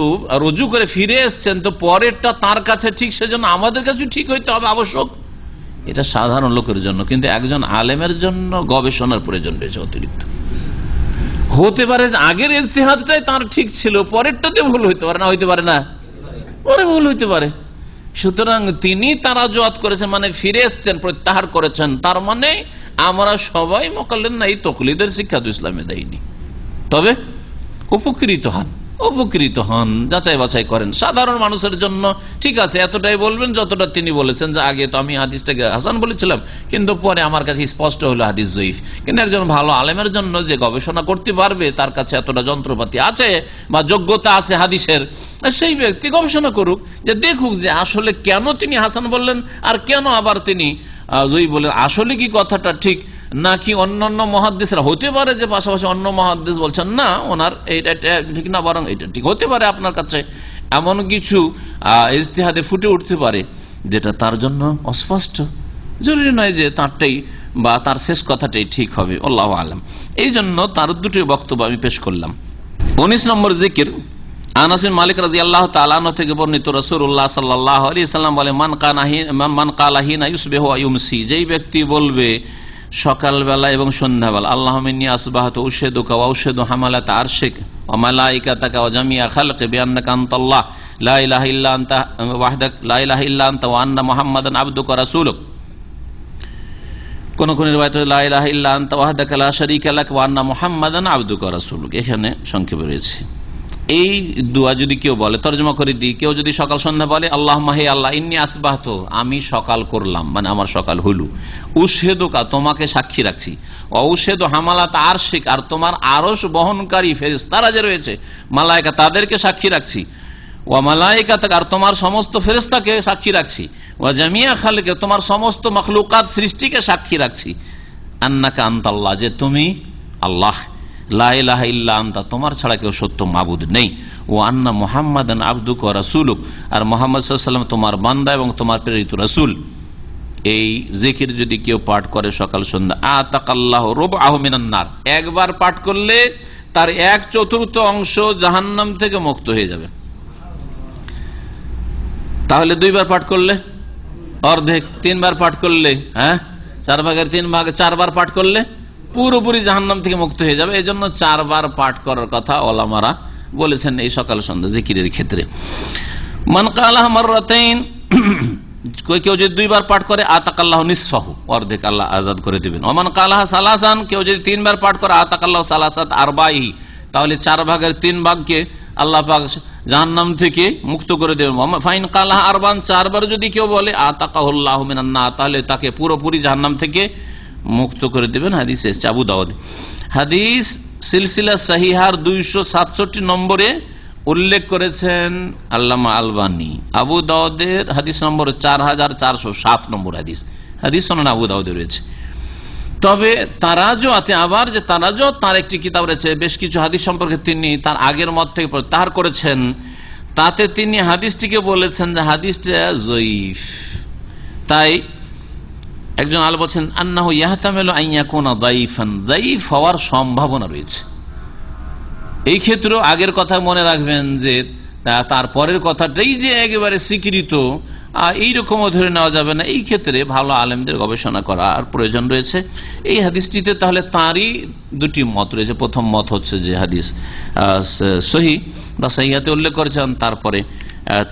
Speaker 4: রুজু করে ফিরে এসছেন, তো পরেরটা তার কাছে ঠিক, সেজন্য আমাদের কাছে ঠিক হইতে হবে আবশ্যক। এটা সাধারণ লোকের জন্য, কিন্তু একজন আলেমের জন্য গবেষণার প্রয়োজন রয়েছে অতিরিক্ত। হতে পারে যে আগের ইজতিহাদটাই তার ঠিক ছিল, পরেরটাতে ভুল হইতে পারে, না হইতে পারে না, পরে ভুল হইতে পারে। সুতরাং তিনি তারাজুত করেছেন মানে ফিরে এসছেন, প্রত্যাহার করেছেন, তার মানে আমরা সবাই মোকাল্লেদ না, এই তকলিদের শিক্ষা তো ইসলামে দেয়নি। তবে উপকৃত হন, যাচাই বাছাই করেন। সাধারণ মানুষের জন্য ঠিক আছে, এতটাই বলবেন যতটা তিনি বলেছেন, যে আগে তো আমি হাদিসটাকে হাসান বলেছিলাম, কিন্তু পরে আমার কাছে স্পষ্ট হলো হাদিস জয়ীফ। কিন্তু একজন ভালো আলেমের জন্য যে গবেষণা করতে পারবে, তার কাছে এতটা যন্ত্রপাতি আছে বা যোগ্যতা আছে হাদিসের, সেই ব্যক্তি গবেষণা করুক, যে দেখুক যে আসলে কেন তিনি হাসান বললেন আর কেন আবার তিনি জয়ীফ বললেন। আসলে কি কথাটা ঠিক, নাকি অন্যান্য মুহাদ্দিসরা, হতে পারে যে পাশাপাশি অন্য মুহাদ্দিস বলছেন না ওনার এইটা ঠিক না, বরং এটা ঠিক, হতে পারে আপনার কাছে এমন কিছু ইজতিহাদে ফুটে উঠতে পারে যেটা তার জন্য অস্পষ্ট। জরুরি নয় যে তারটাই বা তার শেষ কথাটাই ঠিক হবে, আল্লাহু আলাম। এই জন্য তার দুটি বক্তব্য আমি পেশ করলাম। 19 নম্বর জিকির, আনাস বিন মালিক রাদিয়াল্লাহু তাআলা আনহু থেকে বর্ণিত, রাসূলুল্লাহ সাল্লাল্লাহু আলাইহি ওয়াসাল্লাম বলে, মান কালা হিনা ইউসবিহু ওয়া ইউমসি, যেই ব্যক্তি বলবে সকালবেলা এবং সন্ধ্যাবেলা, আল্লাহুম্মা ইন্নী আসবাহতু উশহিদুকা ওয়া উশহিদু হামালাতা আরশিক ওয়া মালাইকাতাকা ওয়া জামিআ খালকি বিআন্নাকা আনতাল্লাহ লা ইলাহা ইল্লা আনতা ওয়াহদাক লা ইলাহা ইল্লা আনতা ওয়া আন্না মুহাম্মাদান আবদুকা ওয়া রাসূলুক। কোন কোন রিওয়ায়াতে লা ইলাহা ইল্লা আনতা ওয়াহদাকা লা শারীকা লাক ওয়া আন্না মুহাম্মাদান আবদুকা ওয়া রাসূলুক। এখানে সংক্ষেপে রয়েছে। এই দোয়া যদি কেউ বলে, তরজমা করে দিই, কেউ যদি সকাল সন্ধ্যা বলে, আল্লাহুম্মা হে আল্লাহ, ইন্নী আসবাহতু, আমি সকাল করলাম, মানে আমার সকাল হইল, উশহিদুকা, তোমাকে সাক্ষী রাখছি, ওয়া উশহিদু হামালাত আরশিক, আর তোমার আরশ বহনকারী ফেরেশতারা যে রয়েছে মালায়েকা, তাদেরকে সাক্ষী রাখছি, ওয়া মালায়েকাতাক, আর তোমার সমস্ত ফেরেশতাকে সাক্ষী রাখছি, ওয়া জামিআ খালকি, তোমার সমস্ত মাখলুকাত সৃষ্টিকে সাক্ষী রাখছি, আন্নাকা আনতাল্লাহ, যে তুমি আল্লাহ, লা ইলাহা ইল্লা আনতা, তোমার ছাড়া কেউ সত্য মাবুদ নেই, ও আন্না মুহাম্মাদান আবদুকা ওয়া রাসূলুক, আর মুহাম্মদ সাল্লাল্লাহু আলাইহি ওয়াসাল্লাম তোমার বান্দা এবং তোমার প্রেরিত রাসূল। এই জিকির যদি কেউ পাঠ করে সকাল সন্ধ্যা, আতাকাল্লাহু রুবআহু মিনান নার, একবার পাঠ করলে তার 1/4 অংশ জাহান্নাম থেকে মুক্ত হয়ে যাবে। তাহলে 2 বার পাঠ করলে অর্ধেক, 3 বার পাঠ করলে 4/3 4 বার পাঠ করলে পুরোপুরি জাহান্নাম থেকে মুক্ত হয়ে যাবে। এই জন্য 4 বার পাঠ করার কথা ওলামারা বলেছেন এই সকাল সন্ধ্যা জিকিরের ক্ষেত্রে। মান কালাহা মাররাতাইন, কেউ যদি 2 বার পাঠ করে, আতাকাল্লাহু নিসফাহু, অর্ধেক আল্লাহ আজাদ করে দিবেন। ওমান কালাহা সালাসান, কেউ যদি 3 বার পাঠ করে, আতাকাল্লাহু সালাসাত আরবাইহি, তাহলে 4/3 ভাগকে আল্লাহ পাক জাহান্নাম থেকে মুক্ত করে দেবেন। ফাইন কালাহা আরবান, 4 বার যদি কেউ বলে, আতাকাহুল্লাহু মিনান নার, তাহলে তাকে পুরোপুরি জাহান্নাম থেকে মুক্ত করে দেবেন। হাদিস এসেছে আবু দাউদ, হাদিস সিলসিলা সহিহার 267 নম্বরে উল্লেখ করেছেন আল্লামা আলবানী। আবু দাউদের হাদিস নম্বর 4407 নম্বর হাদিস শোনান আবু দাউদে রয়েছে। তবে তারাজুতে, আবার যে তারাজুত, তার একটি কিতাব রয়েছে, বেশ কিছু হাদিস সম্পর্কে তিনি তার আগের মত থেকে প্রত্যাহার করেছেন। তাতে তিনি হাদিসটিকে বলেছেন যে হাদিসটা জয়ীফ। তাই একজন আলেম বলছেন, আন্নাহু ইয়াহতামিলু আন ইয়াকুনা যায়ীফান, যায়ীফ হওয়ার সম্ভাবনা রয়েছে। এই ক্ষেত্রেও আগের কথা মনে রাখবেন যে তারপরের কথাটাই যে একেবারে স্বীকৃত এইরকমও ধরে নেওয়া যাবে না। এই ক্ষেত্রে ভালো আলেমদের গবেষণা করার প্রয়োজন রয়েছে। এই হাদিসটিতে তাহলে তারই 2টি মত রয়েছে। প্রথম মত হচ্ছে যে হাদিস সহি বা সহিহাতে উল্লেখ করেছেন, তারপরে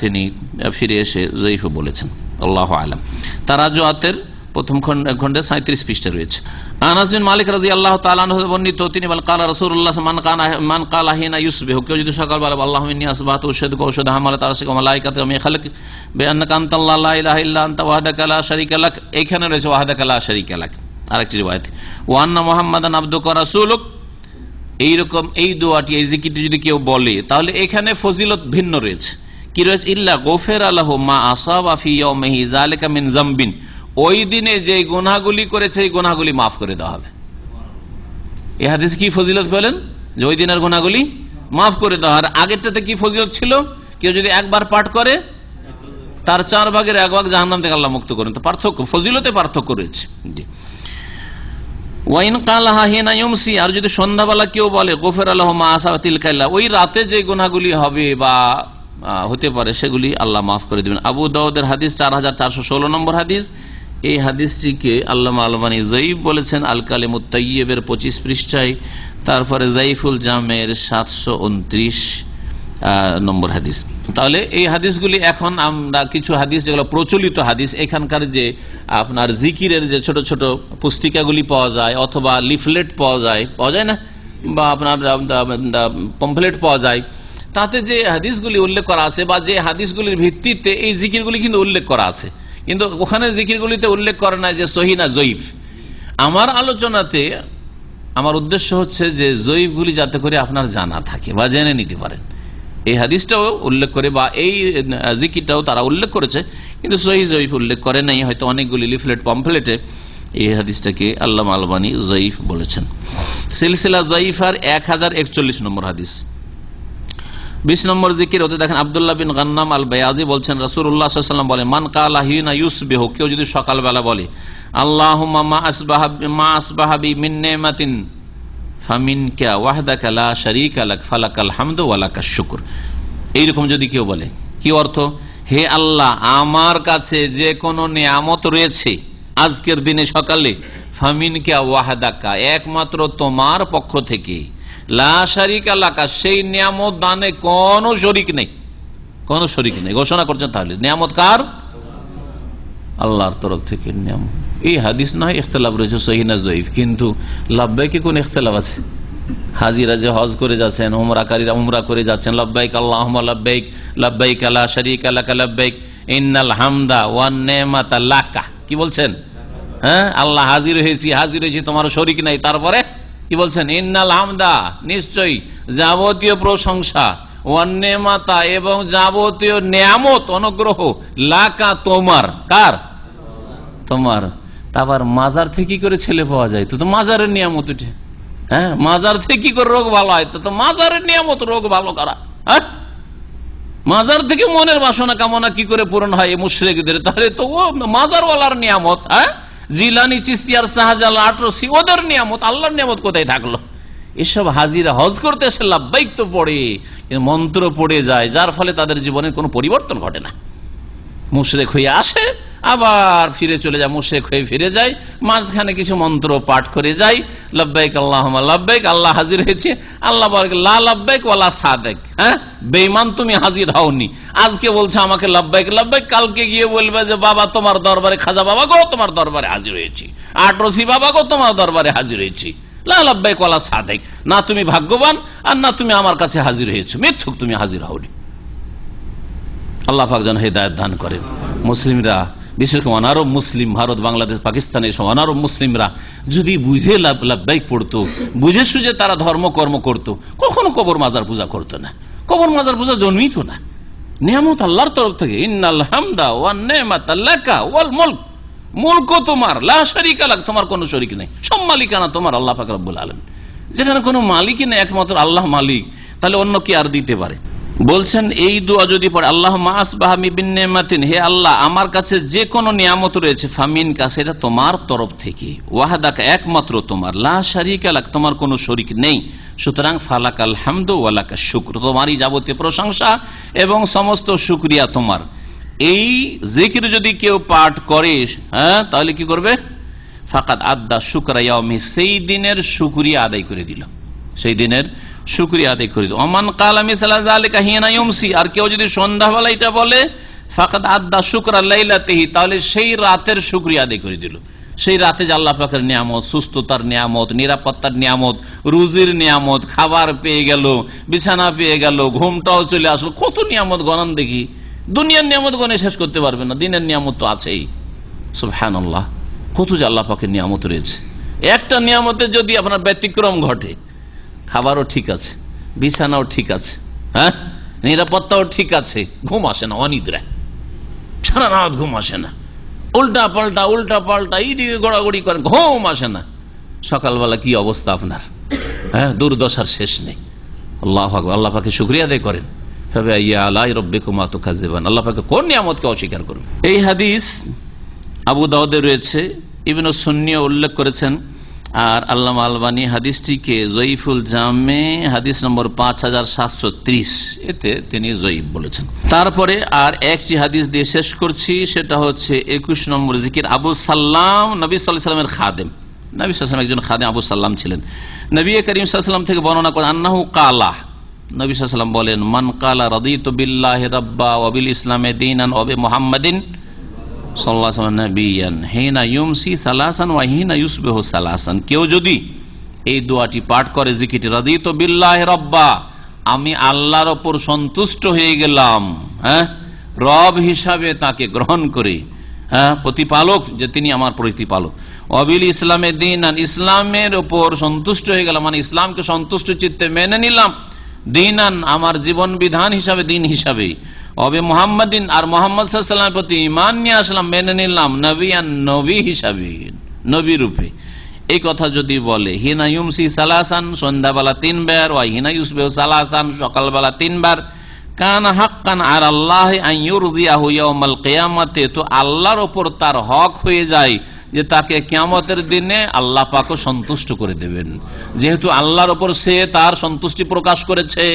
Speaker 4: তিনি ফিরে এসে জয়ীফ বলেছেন। আল্লাহু আলাম। তারাজুতের প্রথম খণ্ডে 37 পৃষ্ঠা রয়েছে। আনাস বিন মালিক রাদিয়াল্লাহু তাআলা আনহু বর্ণিত, তিনি বলেন, ক্বালা রাসূলুল্লাহ মান ক্বালা হিনা ইউসবিহু, কেউ যদি সকালবেলা আল্লাহুম্মা ইন্নী আসবাহতু উশহিদুকা ওয়া উশহিদু হামালাত আরশিকা ওয়া মালাইকাতাকা ওয়া খালাক বিআন্নাকা আনতাল্লাহু লা ইলাহা ইল্লা আনতা ওয়াহদাকা লা শারীকা লাক, এইখানে রয়েছে ওয়াহদাকা লা শারীকা লাক। আরেকটি রিওয়ায়াত, ওয়া আন্না মুহাম্মাদান আবদুকা ওয়া রাসূলুক, এইরকম এই দোয়াটি, এই জিকিরটি যদি কেউ বলে, তাহলে এখানে ফজিলত ভিন্ন রয়েছে। কি রয়েছে, ইল্লা গোফেরা লাহু মা আসাবা ফি ইয়াউমিহি যালিকা মিন যামবিন, ওই দিনে যে গুনাহগুলি করেছে এই গুনাহগুলি মাফ করে দেওয়া হবে। এই হাদিসে কি ফজিলত পেলেন, যে ওই দিনের গুনাহগুলি মাফ করে দেওয়া। আর আগেরটাতে কি ফজিলত ছিল, কেউ যদি একবার পাঠ করে তার 4 ভাগের 1 ভাগ জাহান্নাম থেকে আল্লাহ মুক্ত করেন। তো পার্থক্য, ফজিলতে পার্থক্য রয়েছে। জি। ওয়াইন কালাহা হিনা ইউমসি, আর যদি সন্ধ্যাবেলা কেউ বলে গোফের আল্লাহ মা আসাবা তিলকা, ওই রাতে যে গুনাহগুলি হবে বা হতে পারে সেগুলি আল্লাহ মাফ করে দিবেন। আবু দাউদের হাদিস 4416 নম্বর হাদিস। এই হাদিসটিকে আল্লামা আলবানী জয়ীফ বলেছেন আল কালিমুত তাইয়্যিবের 25 পৃষ্ঠায়, তারপরে জাইফুল জামের 729 নম্বর হাদিস। তাহলে এই হাদিসগুলি, এখন আমরা কিছু হাদিস যেগুলো প্রচলিত হাদিস, এখানকার যে আপনার জিকিরের যে ছোট ছোট পুস্তিকাগুলি পাওয়া যায় অথবা লিফলেট পাওয়া যায় না, বা আপনার পম্পলেট পাওয়া যায়, তাতে যে হাদিসগুলি উল্লেখ করা আছে বা যে হাদিসগুলির ভিত্তিতে এই জিকিরগুলি কিন্তু উল্লেখ করা আছে, কিন্তু ওখানে জিকিরগুলিতে উল্লেখ করে না যে সহিহ না জয়ীফ। আমার আলোচনাতে আমার উদ্দেশ্য হচ্ছে যে জয়ীফগুলি যাতে করে আপনার জানা থাকে বা জেনে নিতে পারেন। এই হাদিসটাও উল্লেখ করে বা এই জিকিরটাও তারা উল্লেখ করেছে, কিন্তু সহিহ জয়ীফ উল্লেখ করে নাই, হয়তো অনেকগুলি লিফলেট পম্পলেটে এই হাদিসটাকে আল্লামা আলবানী জয়ীফ বলেছেন। সিলসিলা জয়ীফার 1041 নম্বর হাদিস। 20 নম্বর জিকির হতে দেখেন আব্দুল্লাহ বিন গান্নাম আল বায়াজি বলছেন রাসূলুল্লাহ সাল্লাল্লাহু আলাইহি ওয়াসাল্লাম বলেন, মান কালা হিনা ইউসবিহু, কেউ যদি সকালবেলা বলে আল্লাহুম্মা মা আসবাহা বি মিন নিমাতিন ফামিনকা ওয়াহদাকা লা শারীকা লাক ফালাকাল হামদু ওয়া লাকাশ শুকর, এইরকম যদি কেউ বলে, কি অর্থ, হে আল্লাহ আমার কাছে যে কোনো নিয়ামত রয়েছে আজকের দিনে সকালে, ফামিনকা ওয়াহদাকা একমাত্র তোমার পক্ষ থেকে, লা শারীকা লাকা সেই নিয়ামত দানে কোনো শরীক নেই, কোনো শরীক নেই ঘোষণা করছেন। তাহলে নিয়ামত কার? আল্লাহর তরফ থেকে নিয়ামত। এই হাদিস না হয় ইখতিলাফ রয়েছে সহিহ না জয়ীফ, কিন্তু লাব্বাইকে কোন ইখতিলাফ আছে? হাজিরা যে হজ করে যাচ্ছেন, উমরাকারীরা উমরা করে যাচ্ছেন, লাব্বাইক আল্লাহুম্মা লাব্বাইক লাব্বাইক লা শারীকা লাকা লাব্বাইক ইন্নাল হামদা ওয়ান নিমাতা লাকা, কি বলছেন? হ্যাঁ, আল্লাহ হাজির হয়েছি তোমার শরীক নাই, তারপরে কি বলছেন? ইন্নাল হামদা, নিশ্চয়ই যাবতীয় প্রশংসা, ওয়ান নিমাতা এবং যাবতীয় নিয়ামত অনুগ্রহ, লাকা তোমার, কার? তোমার। তারপর মাজার থেকে কি করে ছেলে পাওয়া যায়? তো মাজারের নিয়ামত উঠে, হ্যাঁ, মাজার থেকে কি করে রোগ ভালো হয়? তো মাজারের নিয়ামত রোগ ভালো করা। হ্যাঁ, মাজার থেকে মনের বাসনা কামনা কি করে পূরণ হয় এই মুশরিকদের? তাহলে তো ও মাজারওয়ালার নিয়ামত। হ্যাঁ, জিলানি, চিশতিয়ার, শাহজালাল, আটরসি ওদের নিয়ামত, আল্লাহর নিয়ামত কোথায় থাকলো? এসব হাজিরা হজ করতে এসে লাব্বাইক তো পড়ে, মন্ত্র পড়ে যায়, যার ফলে তাদের জীবনের কোনো পরিবর্তন ঘটে না। মুশরিক হয়ে আসে, আবার ফিরে চলে যায়, মুশরিক হয়ে ফিরে যায়, মাঝখানে কিছু মন্ত্র পাঠ করে যায়, লাব্বাইক আল্লাহুম্মা লাব্বাইক, আল্লাহ হাজির হয়েছে, আল্লাহ বলে লা লাব্বাইক ওয়ালা সাদেক। হ্যাঁ, বেঈমান তুমি হাজির হওনি, আজকে বলছে আমাকে লাব্বাইক লাব্বাইক, কালকে গিয়ে বলবে যে বাবা তোমার দরবারে, খাজা বাবা গো তোমার দরবারে হাজির হয়েছি, আটরসি বাবা গো তোমার দরবারে হাজির হয়েছি, লা লাব্বাইক ওয়ালা সাদেক। না তুমি ভাগ্যবান আর না তুমি আমার কাছে হাজির হয়েছো, মিথ্যুক, তুমি হাজির হওনি। আল্লাহ পাক যেন হেদায়েত দান করেন। মুসলিমরা, বিশেষ করে অনারব মুসলিম, ভারত, বাংলাদেশ, পাকিস্তানের সব অনারব মুসলিমরা যদি বুঝে লাব্বাইক পড়তো, বুঝে সুঝে তারা ধর্মকর্ম করতো, কখনো কবর মাজার পূজা করতো না, কবর মাজার পূজা জন্মিত না। নিয়ামত আল্লাহর তরফ থেকে, ইন্নাল হামদা ওয়ান নিমাতা লাকা ওয়াল মুলক, মুলকও তোমার, লা শারীকা লাক, তোমার কোনো শরীক নেই, সব মালিকানা তোমার আল্লাহ পাক রব্বুল আলামিন। যেখানে কোনো মালিকই নেই, একমাত্র আল্লাহ মালিক, তাহলে অন্য কি আর দিতে পারে? বলছেন এই দোয়া যদি পড়ে, আল্লাহুম্মা আসবাহা বিন নিমাতিন, হে আল্লাহ আমার কাছে যে কোনো নিয়ামত রয়েছে, ফামিনকা সেটা তোমার তরফ থেকে, ওয়াহদাকা একমাত্র তোমার, লা শারীকা লাক তোমার কোনো শরীক নেই, সুতরাং ফালাকাল হামদু ওয়া লাকাশ শুকর, তোমারই যাবতীয় প্রশংসা এবং সমস্ত শুকরিয়া তোমার। এই জিকির যদি কেউ পাঠ করে, হ্যাঁ, তাহলে কি করবে? ফাকাদ আদ্দা শুকরা ইয়াউমি, সেই দিনের শুকরিয়া আদায় করে দিল, সেই দিনের শুকরিয়া আদায় করে দিল। ওমান কালা মিসলা যালিকা হিনা ইউমসি, আর কেউ যদি সন্ধ্যাবেলা এটা বলে, ফাকাদ আদ্দা শুকরা লাইলাতিহি, তাহলে সেই রাতের শুকরিয়া আদায় করে দিল। সেই রাতে যে আল্লাহ পাকের নিয়ামত, সুস্থতার নিয়ামত, নিরাপত্তার নিয়ামত, রুজির নিয়ামত, খাবার পেয়ে গেল, বিছানা পেয়ে গেল, ঘুমটাও চলে আসলো, কত নিয়ামত গণন দেখি, দুনিয়ার নিয়ামত গণে শেষ করতে পারবে না, দিনের নিয়ামত তো আছেই। সুবহানাল্লাহ, কত যে আল্লাহ পাকের নিয়ামত রয়েছে। একটা নিয়ামতের যদি আপনার ব্যতিক্রম ঘটে, খাবারও ঠিক আছে, বিছানাও ঠিক আছে, হ্যাঁ, নিরাপত্তাও ঠিক আছে, ঘুম আসে না, অনিদ্রা, সারা রাত ঘুম আসে না, উল্টা পাল্টা এইদিকে গড়াগড়ি করেন, ঘুম আসে না। সকালবেলা কি অবস্থা আপনার? হ্যাঁ, দুর্দশার শেষ নেই। আল্লাহু আকবার, আল্লাহ পাকে শুকরিয়া আদায় করেন। আল্লাহ পাকে কোন নিয়ামতকে অস্বীকার করবে? এই হাদিস আবু দাউদে রয়েছে, ইবনে সুন্নিও উল্লেখ করেছেন, আর আল্লামা আলবানী হাদিসটিকে জয়ীফুল জামে হাদিস নম্বর 5730 এতে তিনি জয়ীফ বলেছেন। তারপরে আর একটি হাদিস দিয়ে শেষ করছি, সেটা হচ্ছে 21 নম্বর জিকির। আবু সাল্লাম নবী সাল্লাল্লাহু আলাইহি ওয়াসাল্লামের খাদেম, নবী সাল্লাল্লাহু আলাইহি ওয়াসাল্লাম একজন খাদেম আবু সাল্লাম ছিলেন। নবী করিম সাল্লাল্লাহু আলাইহি ওয়াসাল্লাম থেকে বর্ণনা করেন, আন্নাহু কালা, নবী সাল্লাল্লাহু আলাইহি ওয়াসাল্লাম বলেন, মান কালা রাদিতু বিল্লাহি রাব্বা ওয়া বিল ইসলামি দীনান ওয়া বি মুহাম্মাদিন সাল্লাল্লাহু আলাইহি ওয়াসাল্লাম নাবিয়ান হিনা ইউমসি সালাসান ওয়া হিনা ইউসবিহু সালাসান। কেউ যদি এই দোয়াটি পাঠ করে, জিকিরটি, রাদিতু বিল্লাহি রাব্বা, আমি আল্লাহর ওপর সন্তুষ্ট হয়ে গেলাম, হ্যাঁ, রব হিসাবে তাকে গ্রহণ করে, হ্যাঁ, প্রতিপালক যে তিনি আমার প্রতিপালক, অবিল ইসলামে দীনান, ইসলামের ওপর সন্তুষ্ট হয়ে গেলাম, মানে ইসলামকে সন্তুষ্ট চিত্তে মেনে নিলাম, দীনান আমার জীবন বিধান হিসাবে, দিন হিসাবে, অবে মুহাম্মাদিন আর মুহাম্মদ সাল্লাল্লাহু আলাইহি ওয়াসাল্লামের প্রতি ঈমান নিয়ে আসলাম, মেনে নিলাম, নবিয়ান নবী হিসাবে, নবী রূপে। এই কথা যদি বলে, হিনা ইউমসি সালাসান, সন্ধ্যাবেলা 3 বার, ওয়া হিনা ইউসবিহু সালাসান, সকালবেলা 3 বার, কানা হাক্কান আলাল্লাহি আন ইউরদিয়াহু ইয়াউমাল কিয়ামাতে, তো আল্লাহর উপর তার হক হয়ে যায় যে তাকে কিয়ামতের দিনে আল্লাহ পাকও সন্তুষ্ট করে দেবেন। যেহেতু আল্লাহর উপর সে তার সন্তুষ্টি প্রকাশ করেছে,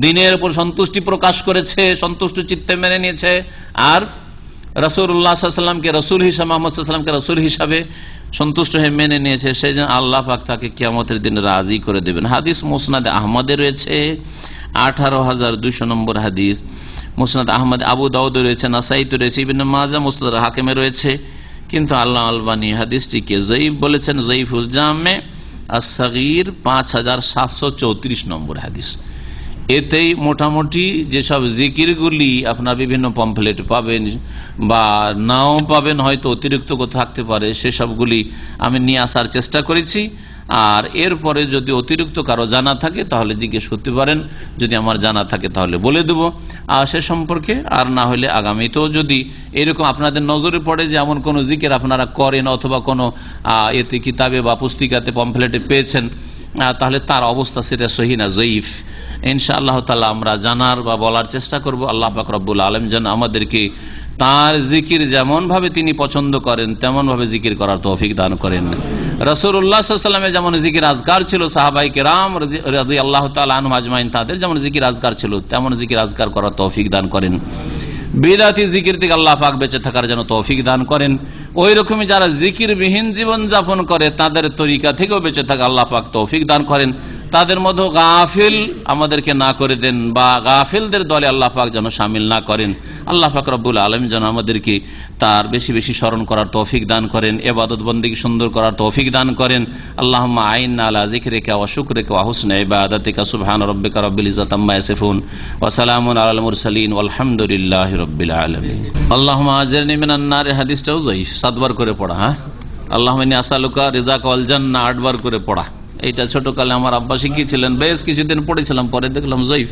Speaker 4: দিনের উপর সন্তুষ্টি প্রকাশ করেছে, সন্তুষ্ট চিত্তে মেনে নিয়েছে, আর রাসূলুল্লাহ সাল্লাল্লাহু আলাইহি ওয়াসাল্লামকে রাসূল হিসাবে, মুহাম্মদ সাল্লাল্লাহু আলাইহি ওয়াসাল্লামকে রাসূল হিসাবে সন্তুষ্ট হয়ে মেনে নিয়েছে, সেই জন্য আল্লাহ পাক তাকে কিয়ামতের দিনে রাজি করে দেবেন। হাদিস মুসনাদে আহমদে রয়েছে, 18200 নম্বর হাদিস। মুসনাদ আহমদ, আবু দাউদ রয়েছে, নাসাইতে রয়েছে, ইবনে মাজাহ, মুসনাদ হাকিমে রয়েছে, কিন্তু আল্লাহ আলবানী হাদিসটিকে জয়ীফ বলেছেন। জয়ীফুল জামে আস-সাগীর 5734 নম্বর হাদিস। এতেই মোটামুটি যেসব জিকিরগুলি আপনার বিভিন্ন পম্ফলেট পাবেন বা নাও পাবেন, হয়তো অতিরিক্ত থাকতে পারে, সেসবগুলি আমি নিয়ে আসার চেষ্টা করেছি। আর এরপরে যদি অতিরিক্ত কারো জানা থাকে তাহলে জিজ্ঞেস করতে পারেন, যদি আমার জানা থাকে তাহলে বলে দেব আর সে সম্পর্কে, আর না হলে আগামীতেও যদি এরকম আপনাদের নজরে পড়ে যে এমন কোনো জিকির আপনারা করেন অথবা কোনো এতে কিতাবে বা পুস্তিকাতে পম্ফলেটে পেয়েছেন, তাহলে তার অবস্থা সেটা সহিহ না জয়ীফ, ইনশাআল্লাহ তাআলা আমরা জানার বা বলার চেষ্টা করব। আল্লাহ পাক রব্বুল আলামিন যেন আমাদেরকে তার জিকির যেমন ভাবে তিনি পছন্দ করেন তেমন ভাবে জিকির করার তৌফিক দান করেন। রাসূলুল্লাহ সাল্লাল্লাহু আলাইহি ওয়াসাল্লামের যেমন জিকির আজকার ছিল, সাহাবায়ে কেরাম রাদিয়াল্লাহু তাআলা আনহুম আজমাইন তাদের যেমন জিকির আজকার ছিল, তেমন জিকির আজকার করার তৌফিক দান করেন। বিদআতি জিকির থেকে আল্লাহ পাক বেঁচে থাকার যেন তৌফিক দান করেন। ওই রকমই যারা জিকিরবিহীন জীবন যাপন করে তাদের তরিকা থেকেও বেঁচে থাকা আল্লাহ পাক তৌফিক দান করেন। তাদের মধ্যে গাফিল আমাদেরকে না করে দেন, বা গাফিলদের দলে আল্লাহ পাক যেন শামিল না করেন। আল্লাহ পাক রব্বুল আলামিন যেন আমাদেরকে তার বেশি বেশি স্মরণ করার তৌফিক দান করেন, ইবাদত বন্দেগী সুন্দর করার তৌফিক দান করেন। আল্লাহুম্মা আইন্না আলা যিকরিকা ওয়া শুকরিকা ওয়া হুসনি ইবাদাতিকা সুবহান রাব্বিকা রাব্বিল ইজ্জাতি আম্মা ইয়াসিফুন ওয়া সালামুন আলাল মুরসালিন ওয়ালহামদুলিল্লাহি রাব্বিল আলামিন। আল্লাহুম্মা আজরনি মিনান নার, হাদিসটাও জয়ীফ, 7 বার করে পড়া। হ্যাঁ, আল্লাহুম্মা ইন্নী আসআলুকা রিযাকা ওয়াল জান্নাহ 8 বার করে পড়া। এইটা ছোটকালে আমার আব্বা শিখিয়েছিলেন, বেশ কিছুদিন পড়েছিলাম, পরে দেখলাম জয়ীফ।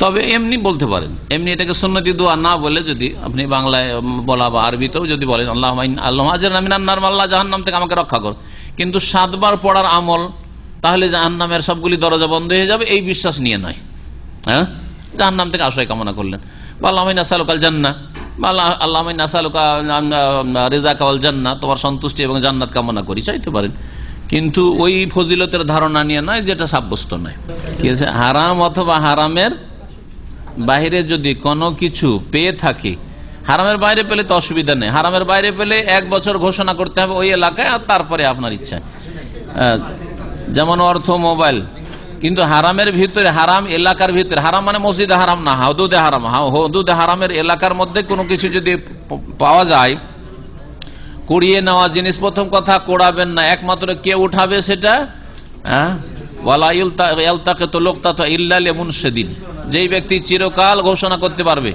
Speaker 4: তবে এমনি বলতে পারেন, এমনি এটাকে সুন্নতি দোয়া না বলে যদি আপনি বাংলায় বলা বা আরবিতেও যদি বলেন আল্লাহুম্মা আজরনি মিনান নার, আল্লাহ জাহান্নাম থেকে আমাকে রক্ষা কর, কিন্তু 7 বার পড়ার আমল তাহলে জাহান্নামের সবগুলি দরজা বন্ধ হয়ে যাবে এই বিশ্বাস নিয়ে নয়। হ্যাঁ, জাহান্নাম থেকে আশ্রয় কামনা করলেন, বা আল্লাহুম্মা ইন্নী আসআলুকাল জান্নাহ, বা আল্লাহুম্মা ইন্নী আসআলুকা রিযাকা ওয়াল জান্নাহ, তোমার সন্তুষ্টি এবং জান্নাত কামনা করি, চাইতে পারেন, কিন্তু ওই ফজিলতের ধারণা নিয়ে নয় যেটা সাব্যস্ত নয়। কি আছে, হারাম অথবা হারামের বাইরে যদি কোনো কিছু পেয়ে থাকি, হারামের বাইরে পেলে তো অসুবিধা নেই, হারামের বাইরে পেলে 1 বছর ঘোষণা করতে হবে ওই এলাকায়, আর তারপরে আপনার ইচ্ছা। যেমন অর্থ, মোবাইল, কিন্তু হারামের ভিতরে, হারাম এলাকার ভিতরে, হারাম মানে মসজিদে হারাম না, হুদুদে হারাম, হুদুদে হারামের এলাকার মধ্যে কোনো কিছু যদি পাওয়া যায়, কুড়িয়ে নেওয়া জিনিস, প্রথম কথা কোড়াবেন না, একমাত্র কে উঠাবে সেটা, যেই ব্যক্তি চিরকাল ঘোষণা করতে পারবে,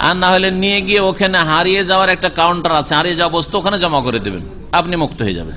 Speaker 4: আর না হলে নিয়ে গিয়ে ওখানে হারিয়ে যাওয়ার একটা কাউন্টার আছে, হারিয়ে যাওয়া বস্তু ওখানে জমা করে দেবেন, আপনি মুক্ত হয়ে যাবেন।